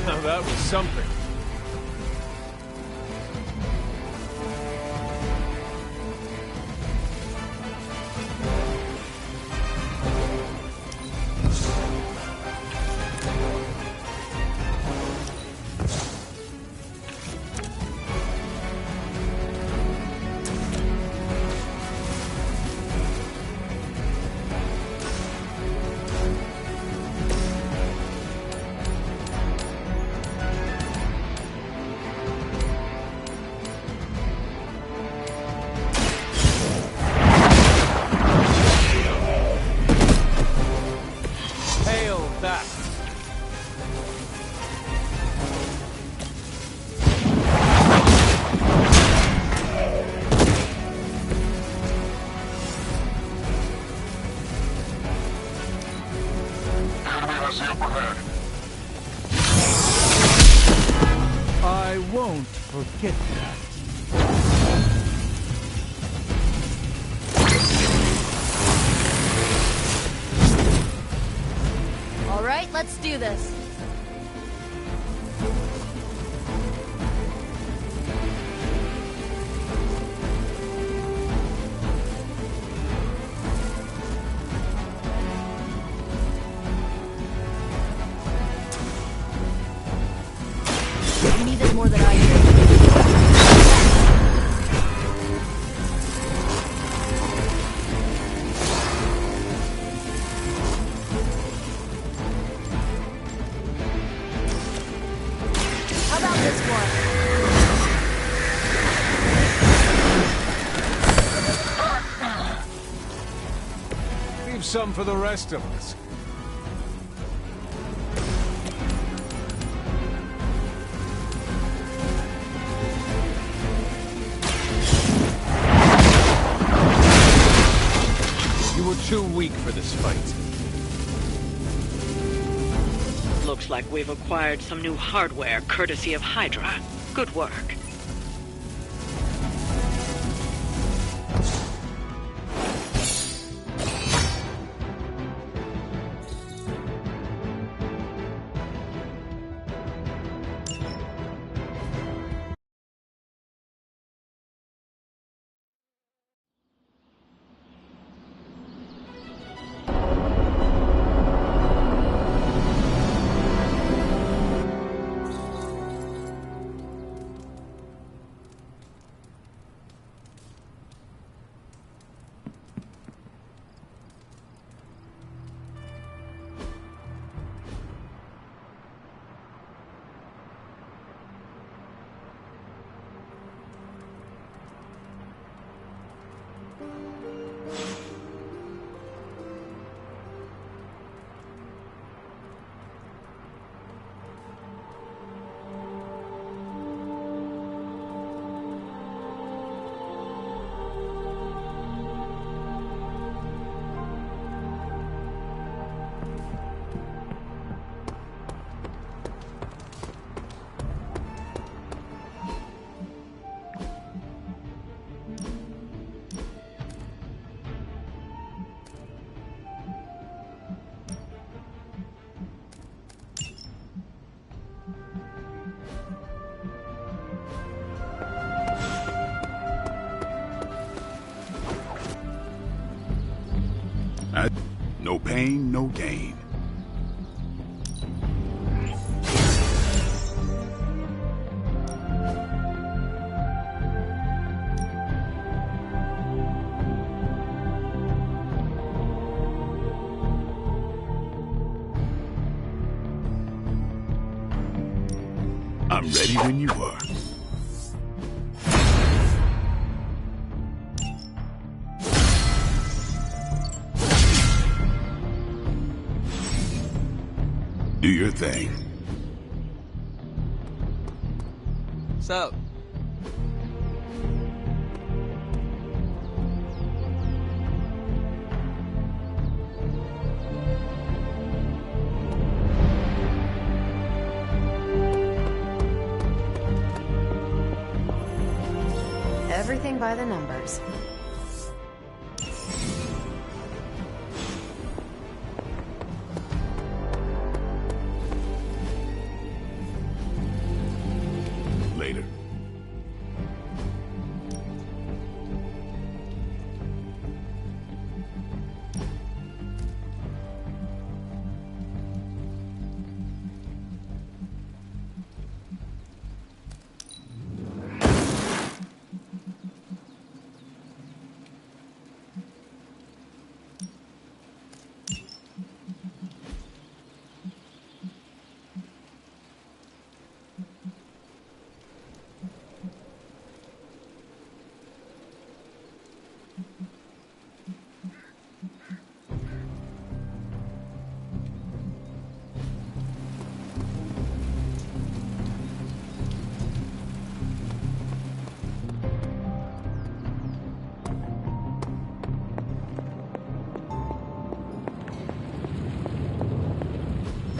Now that was something. I won't forget that. All right, let's do this. some for the rest of us. You were too weak for this fight. Looks like we've acquired some new hardware courtesy of Hydra. Good work. No pain, no gain. I'm ready when you are. Do your thing. Sup? Everything by the numbers. Later.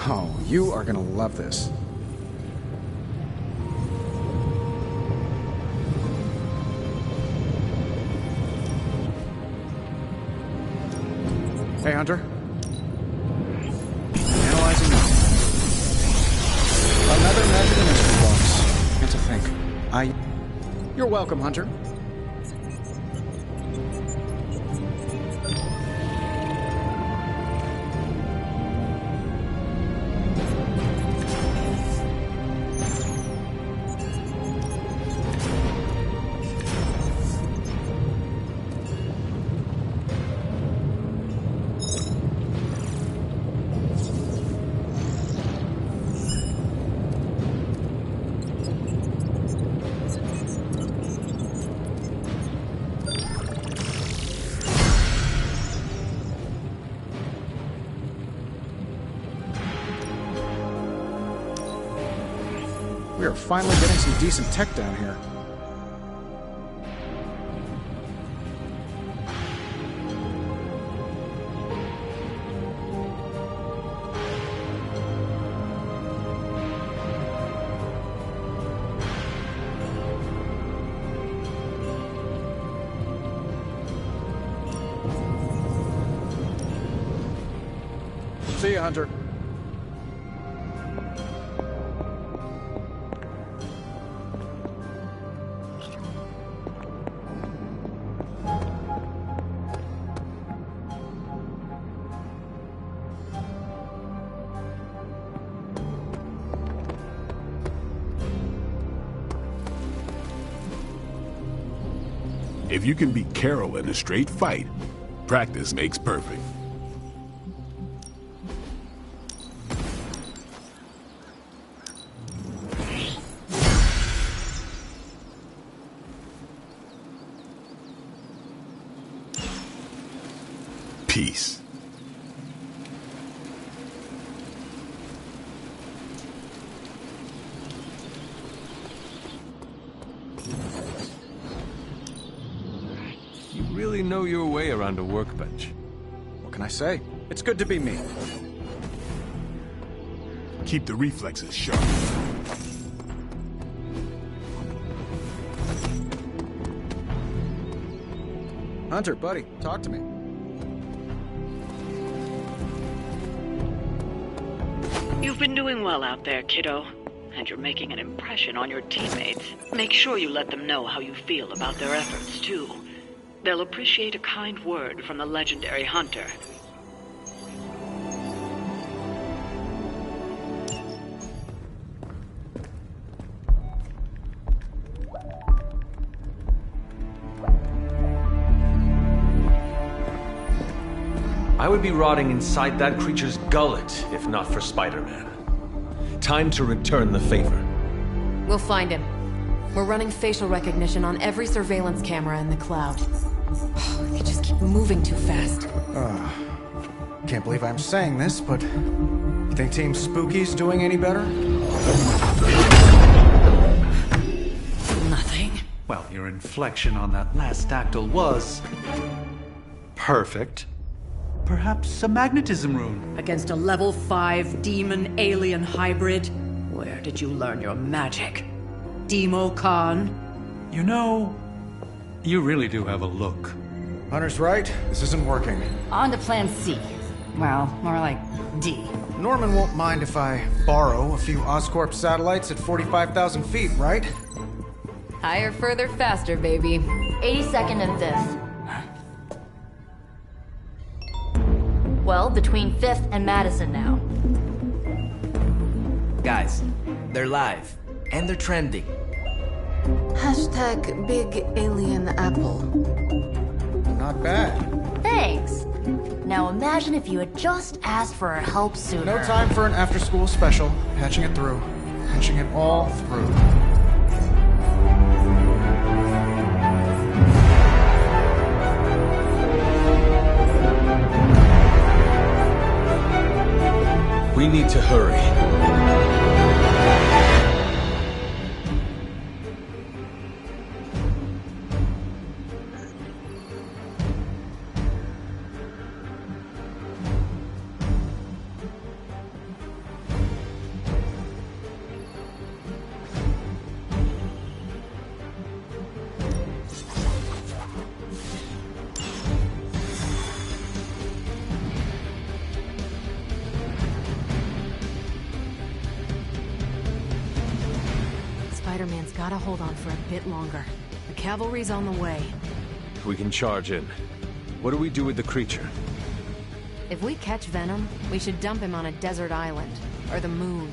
Oh, you are gonna love this. Hey, Hunter. Analyzing now. Another magic mystery box. Can't to think. You're welcome, Hunter. We are finally getting some decent tech down here. See ya, Hunter. If you can beat Carol in a straight fight, practice makes perfect. Peace. You really know your way around a workbench. What can I say? It's good to be me. Keep the reflexes sharp. Hunter, buddy, talk to me. You've been doing well out there, kiddo. And you're making an impression on your teammates. Make sure you let them know how you feel about their efforts, too. They'll appreciate a kind word from the legendary Hunter. I would be rotting inside that creature's gullet if not for Spider-Man. Time to return the favor. We'll find him. We're running facial recognition on every surveillance camera in the cloud. They just keep moving too fast. Can't believe I'm saying this, but you think Team Spooky's doing any better? Nothing. Well, your inflection on that last dactyl was perfect. Perhaps a magnetism rune. Against a level 5 demon alien hybrid? Where did you learn your magic? Demo Khan? You know, you really do have a look. Hunter's right. This isn't working. On to plan C. Well, more like D. Norman won't mind if I borrow a few Oscorp satellites at 45,000 feet, right? Higher, further, faster, baby. 82nd and 5th. Well, between 5th and Madison now. Guys, they're live. And they're trending. Hashtag Big Alien Apple. Not bad. Thanks. Now imagine if you had just asked for our help sooner. No time for an after-school special. Patching it through. Patching it all through. We need to hurry. Spider-Man's gotta hold on for a bit longer. The cavalry's on the way. We can charge in. What do we do with the creature? If we catch Venom, we should dump him on a desert island. Or the moon.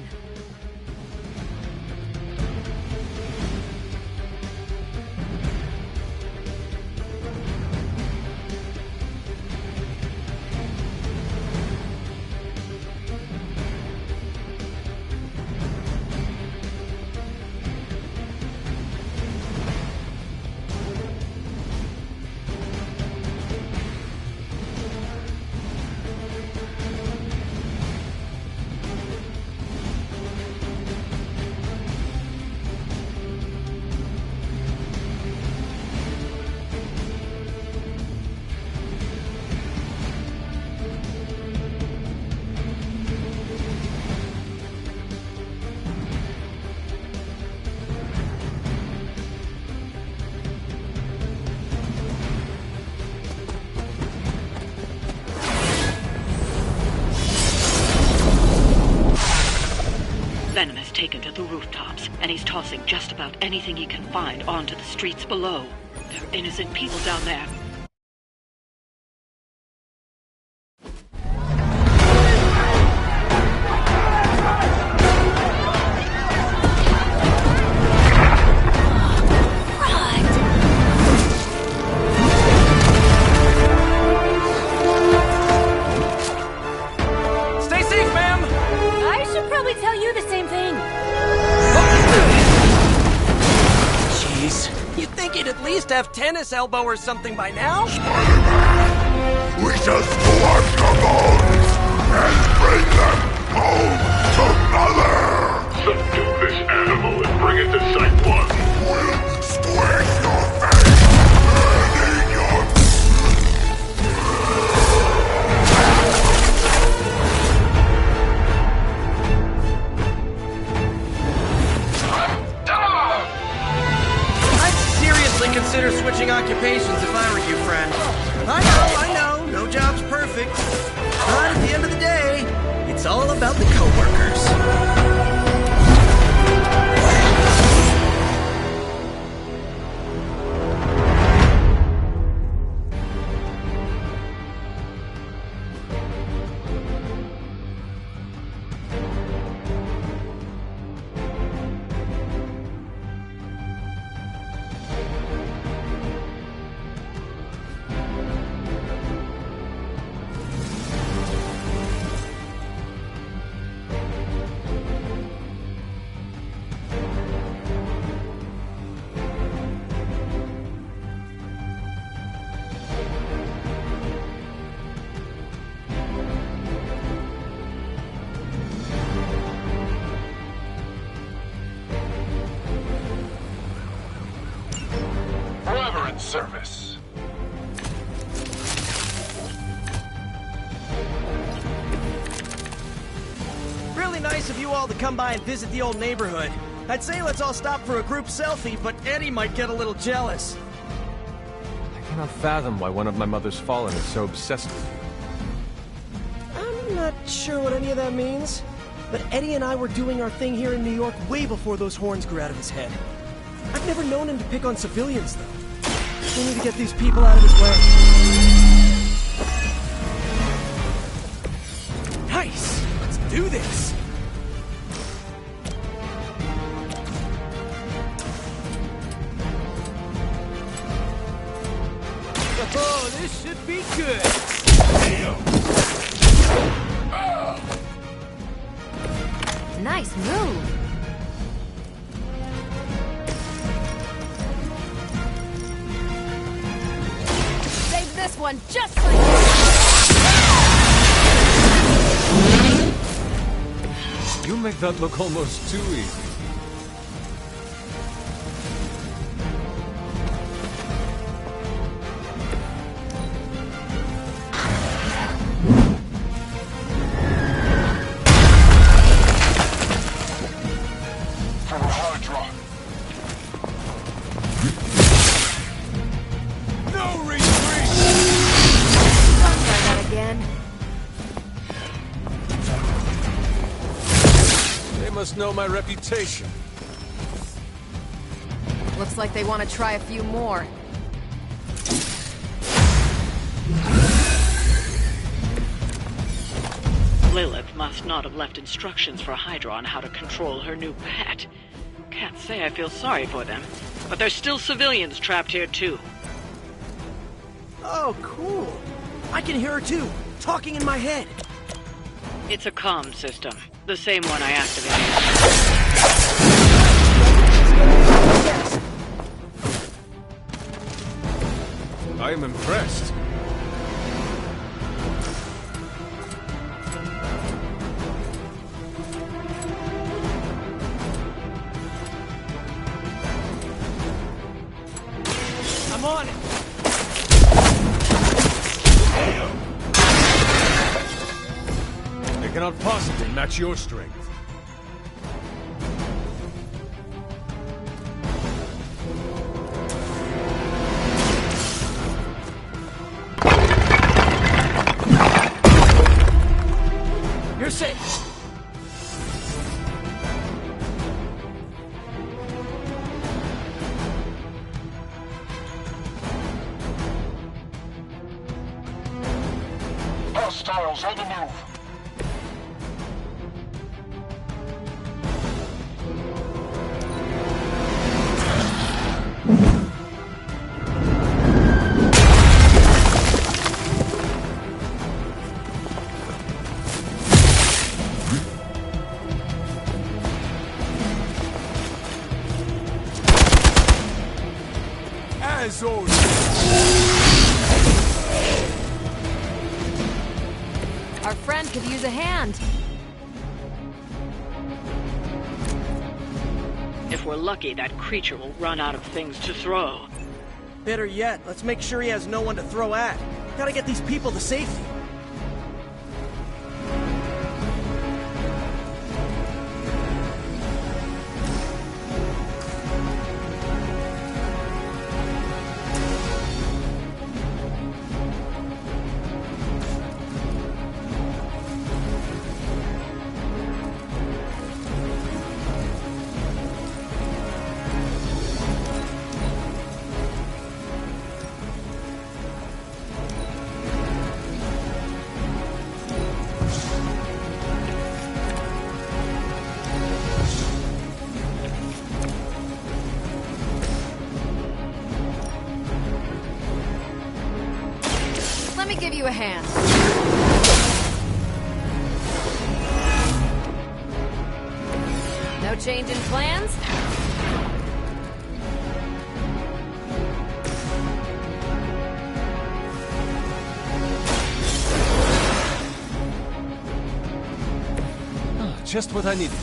taken to the rooftops, and he's tossing just about anything he can find onto the streets below. There are innocent people down there. Have tennis elbow or something by now? Spider-Man, we just pull our bones and bring them home to Mother! Subdue this animal and bring it to Site 1. We'll squish your face and eat your... Consider switching occupations if I were you, friend. I know, no job's perfect. But at the end of the day, it's all about the coworkers. Service. Really nice of you all to come by and visit the old neighborhood. I'd say let's all stop for a group selfie, but Eddie might get a little jealous. I cannot fathom why one of my mother's fallen is so obsessed with you. I'm not sure what any of that means, but Eddie and I were doing our thing here in New York way before those horns grew out of his head. I've never known him to pick on civilians, though. We need to get these people out of his way. Nice! Let's do this! Oh, this should be good! Nice move! This one just like You make that look almost too easy. Must know my reputation. Looks like they want to try a few more. Lilith must not have left instructions for Hydra on how to control her new pet. Can't say I feel sorry for them, but there's still civilians trapped here too. Oh, cool. I can hear her too, talking in my head. It's a comm system. The same one I activated. I am impressed. I'm on it. They cannot possibly match your strength. You're safe. sword. Our friend could use a hand. If we're lucky, that creature will run out of things to throw. Better yet, let's make sure he has no one to throw at. Gotta get these people to safety. Let me give you a hand. No change in plans? Oh, just what I needed.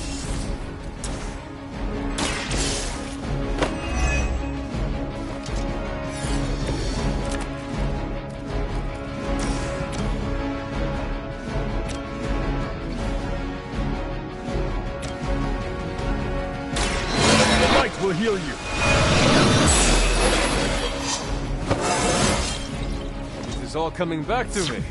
Will heal you. This is all coming back to me.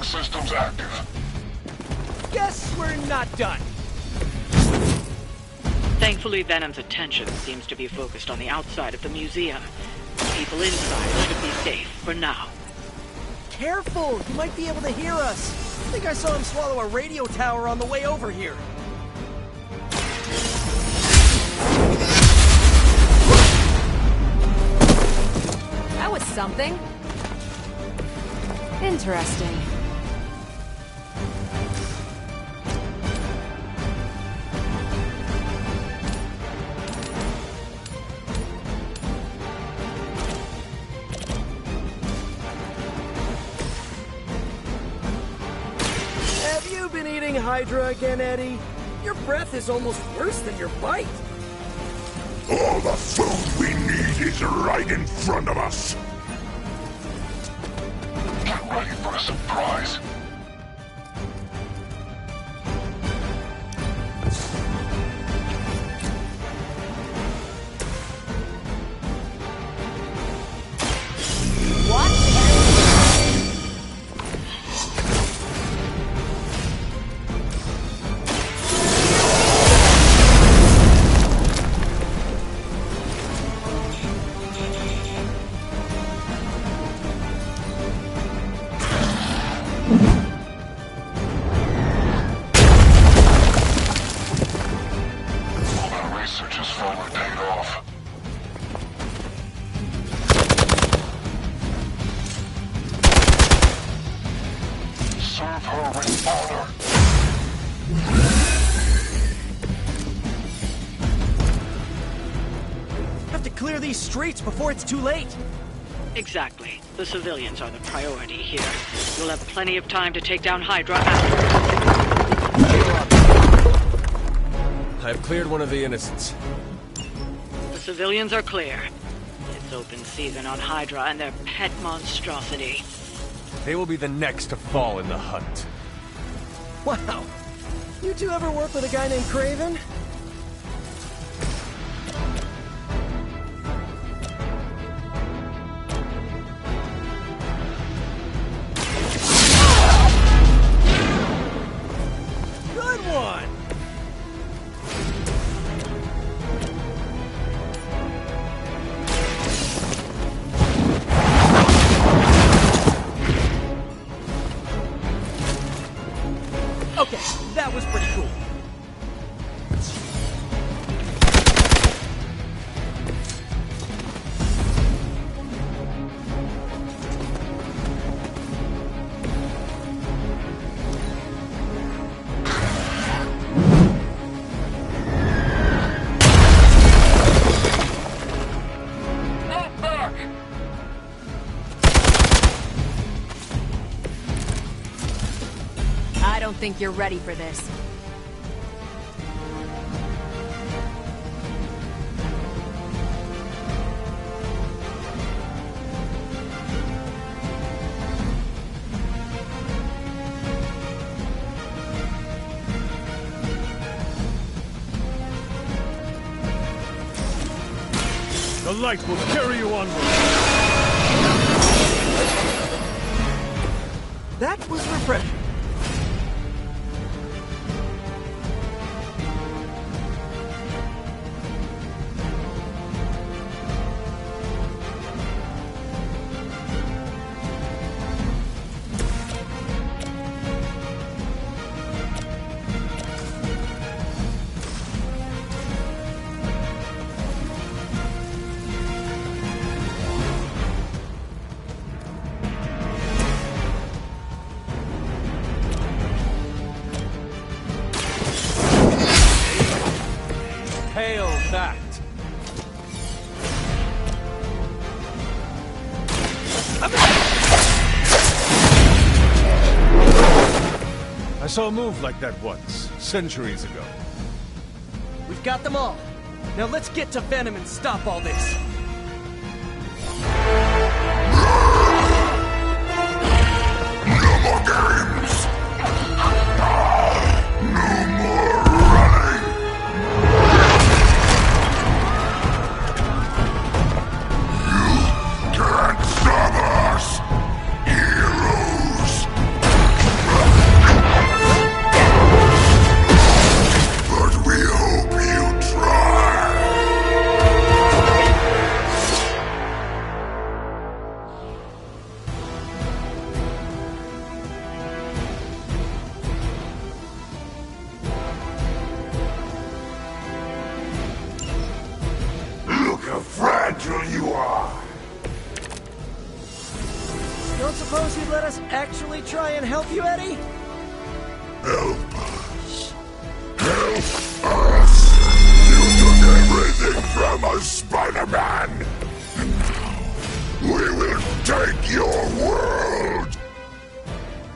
Systems active. Guess we're not done. Thankfully, Venom's attention seems to be focused on the outside of the museum. People inside should be safe for now. Careful! You might be able to hear us. I think I saw him swallow a radio tower on the way over here. That was something. Interesting. Have you been eating Hydra again, Eddie? Your breath is almost worse than your bite. All the food we need is right in front of us. Get ready for a surprise. Clear these streets before it's too late. Exactly. The civilians are the priority here. You'll have plenty of time to take down Hydra after. I have cleared one of the innocents. The civilians are clear. It's open season on Hydra and their pet monstrosity. They will be the next to fall in the hunt. Wow. You two ever work with a guy named Kraven? Good one! don't think you're ready for this. The light will carry you onward. That was refreshing. Hail that! I saw a move like that once, centuries ago. We've got them all. Now let's get to Venom and stop all this. No more games! No more running! You can't stop us! Heroes! But we hope you try! Look how fragile you are! Don't suppose you'd let us actually try and help you, Eddie? Help us! Help us! You took everything from us, Spider-Man! And now, we will take your world!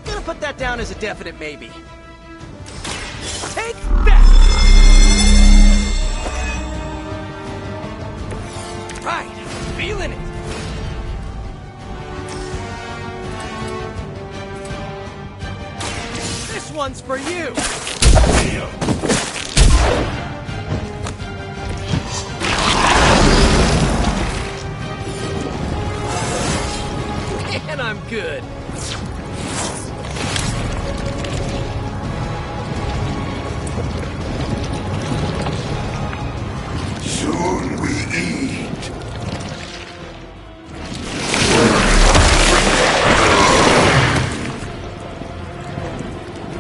Gonna put that down as a definite maybe. Take that! Right, feeling it. This one's for you. And I'm good. Soon we eat.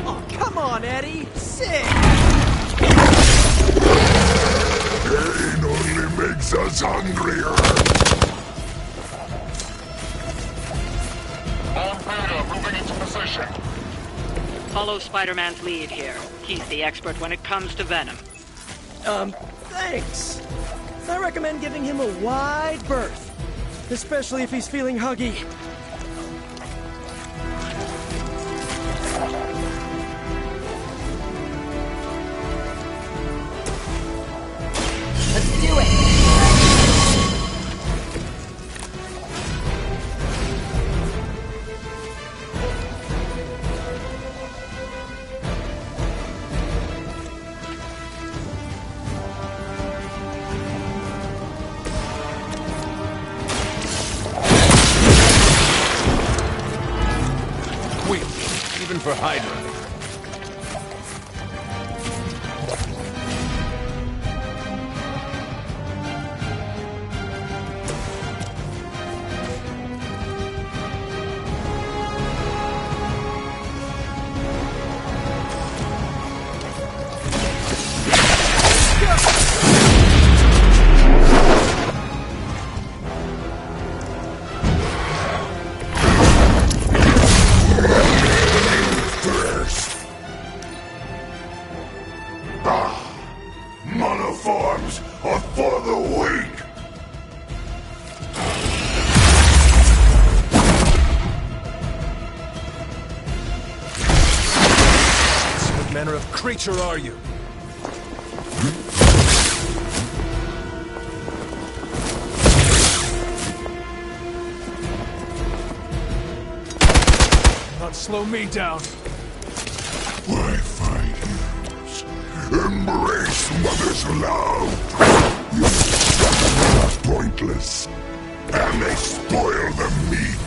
Oh, come on, Eddie. Sick. Pain only makes us hungrier. On Beta, moving into position. Follow Spider-Man's lead here. He's the expert when it comes to Venom. Thanks. I recommend giving him a wide berth, especially if he's feeling huggy. Let's do it! Quick, even for Hydra. First. creature are you? Not slow me down. Why fight heroes? Embrace Mother's love! You are pointless, and they spoil the meat.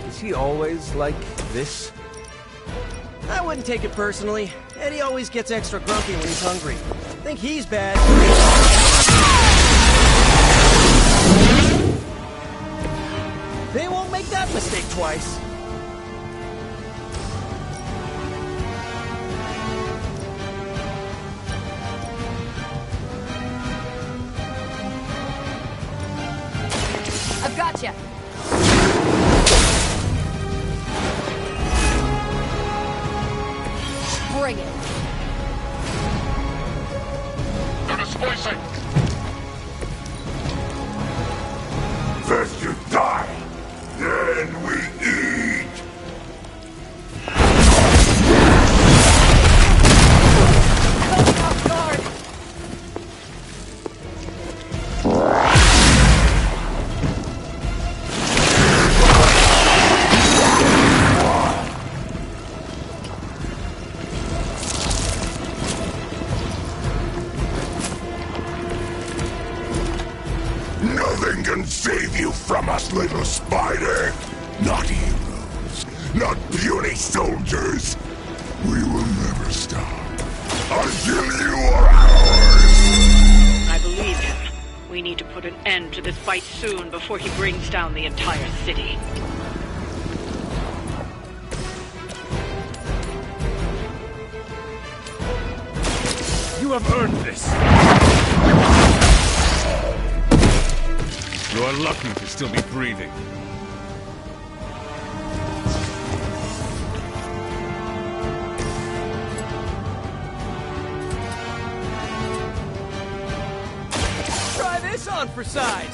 Is he always like this? I wouldn't take it personally. Eddie always gets extra grumpy when he's hungry. Think he's bad. They won't make that mistake twice. I've got you. Bring it. They're displacing! First you die, then we eat! Off guard. Nothing can save you from us, little spider! Not heroes, not puny soldiers! We will never stop until you are ours! I believe him. We need to put an end to this fight soon before he brings down the entire city. You have earned this. You are lucky to still be breathing. Try this on for size.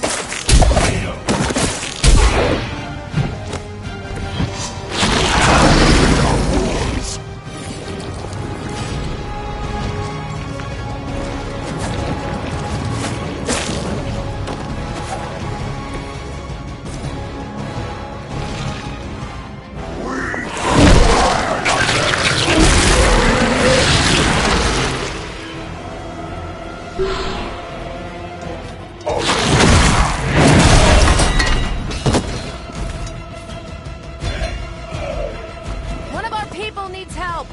One of our people needs help.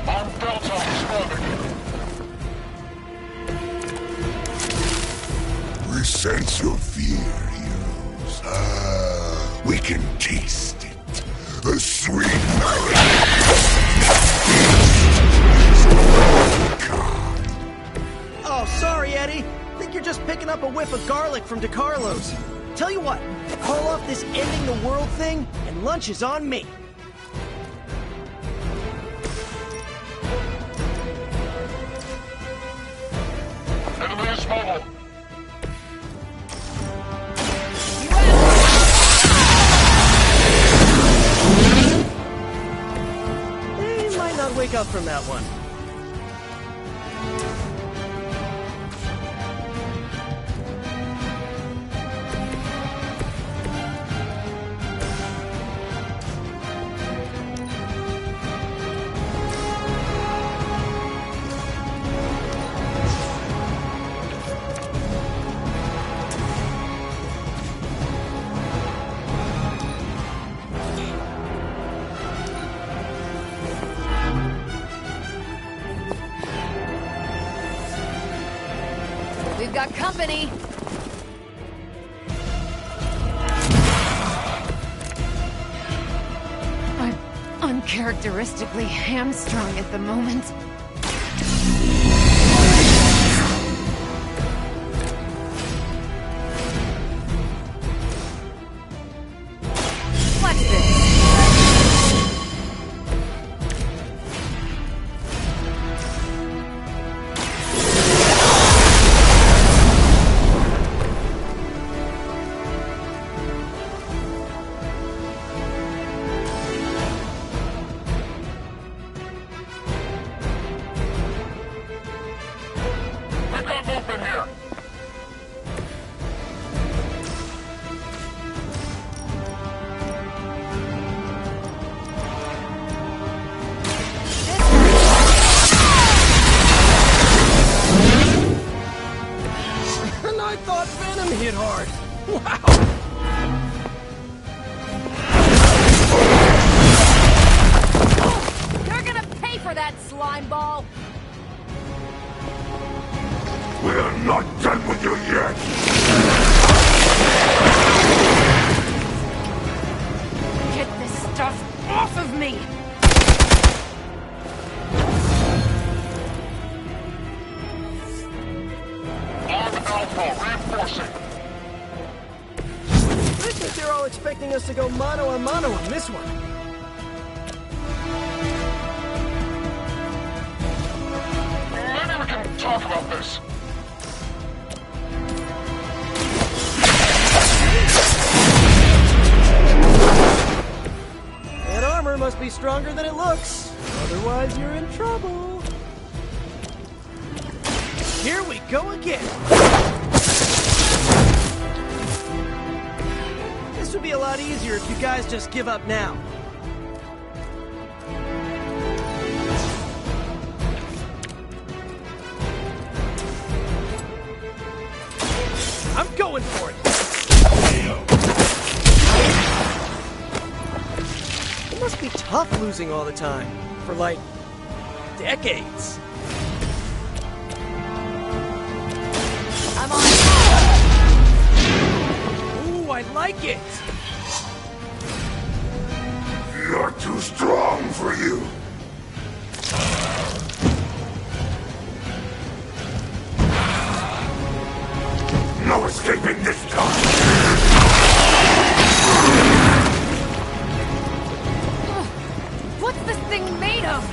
I'm built on smoke. We sense your fear, heroes. We can taste it. The sweet melody. Oh, sorry, Eddie. Think you're just picking up a whiff of garlic from DeCarlo's. Tell you what, call off this ending the world thing, and lunch is on me. Enemy is mobile. They might not wake up from that one. We've got company. I'm uncharacteristically hamstrung at the moment. What's this? Venom hit hard! Wow! You're gonna pay for that, slime ball! We're not done with you yet! Get this stuff off of me! On Alpha, reinforcing! I think they're all expecting us to go mano a mano on this one. Maybe we can talk about this. That armor must be stronger than it looks. Otherwise, you're in trouble. Here we go again. This would be a lot easier if you guys just give up now. I'm going for it. It must be tough losing all the time. For like, decades. I'm on. Ooh, I like it. You're too strong for you. No escaping this time. What's this thing made of?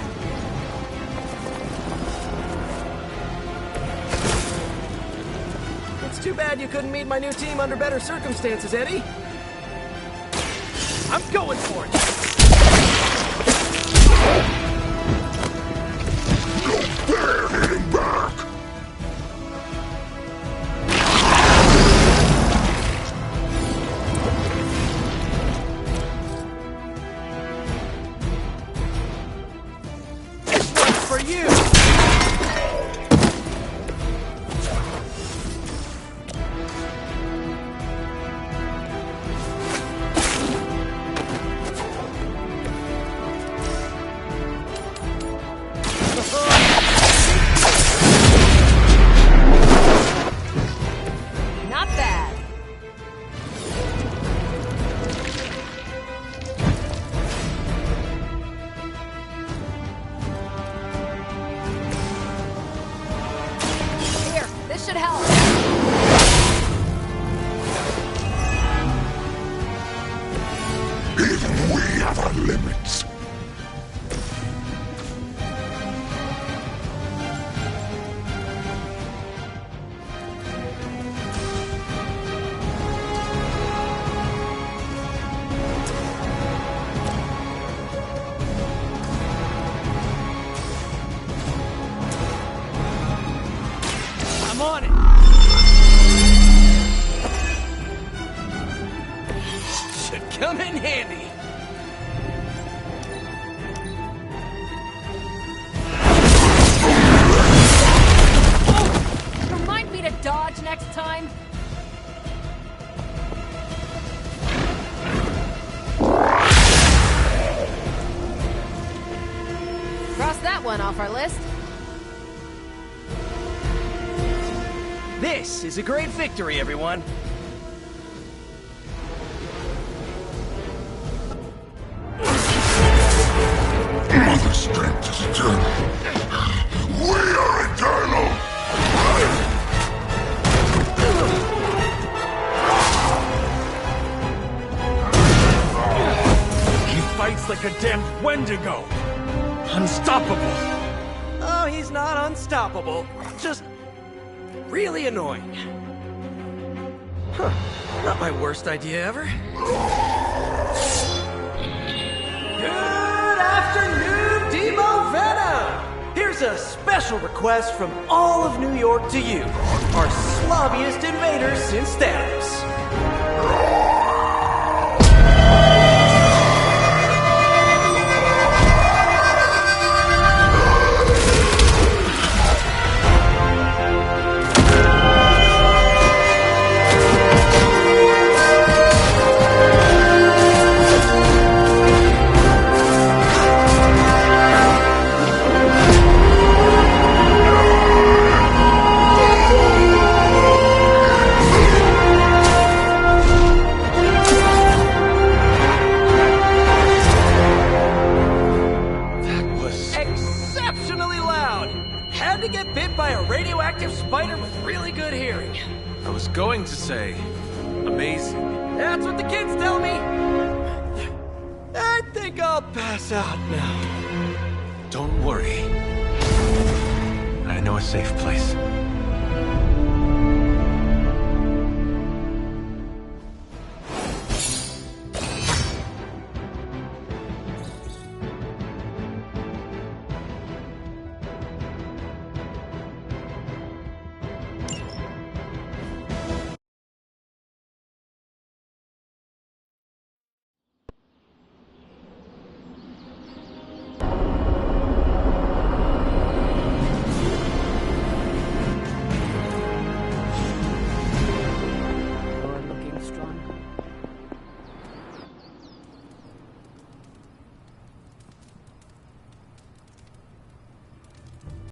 It's too bad you couldn't meet my new team under better circumstances, Eddie. I'm going for it. No dare hitting back. This one's for you. Not bad. Here, this should help. Even we have our limits. I'm on it. Should come in handy. Remind me to dodge next time. Cross that one off our list. This is a great victory, everyone. Mother strength is eternal. We are eternal. He fights like a damned Wendigo! Unstoppable! Oh, he's not unstoppable. Just really annoying. Huh. Not my worst idea ever. Good afternoon, Demo Venom! Here's a special request from all of New York to you, our slobbiest invaders since Thanos. with really good hearing. I was going to say, amazing. That's what the kids tell me. I think I'll pass out now. Don't worry. I know a safe place.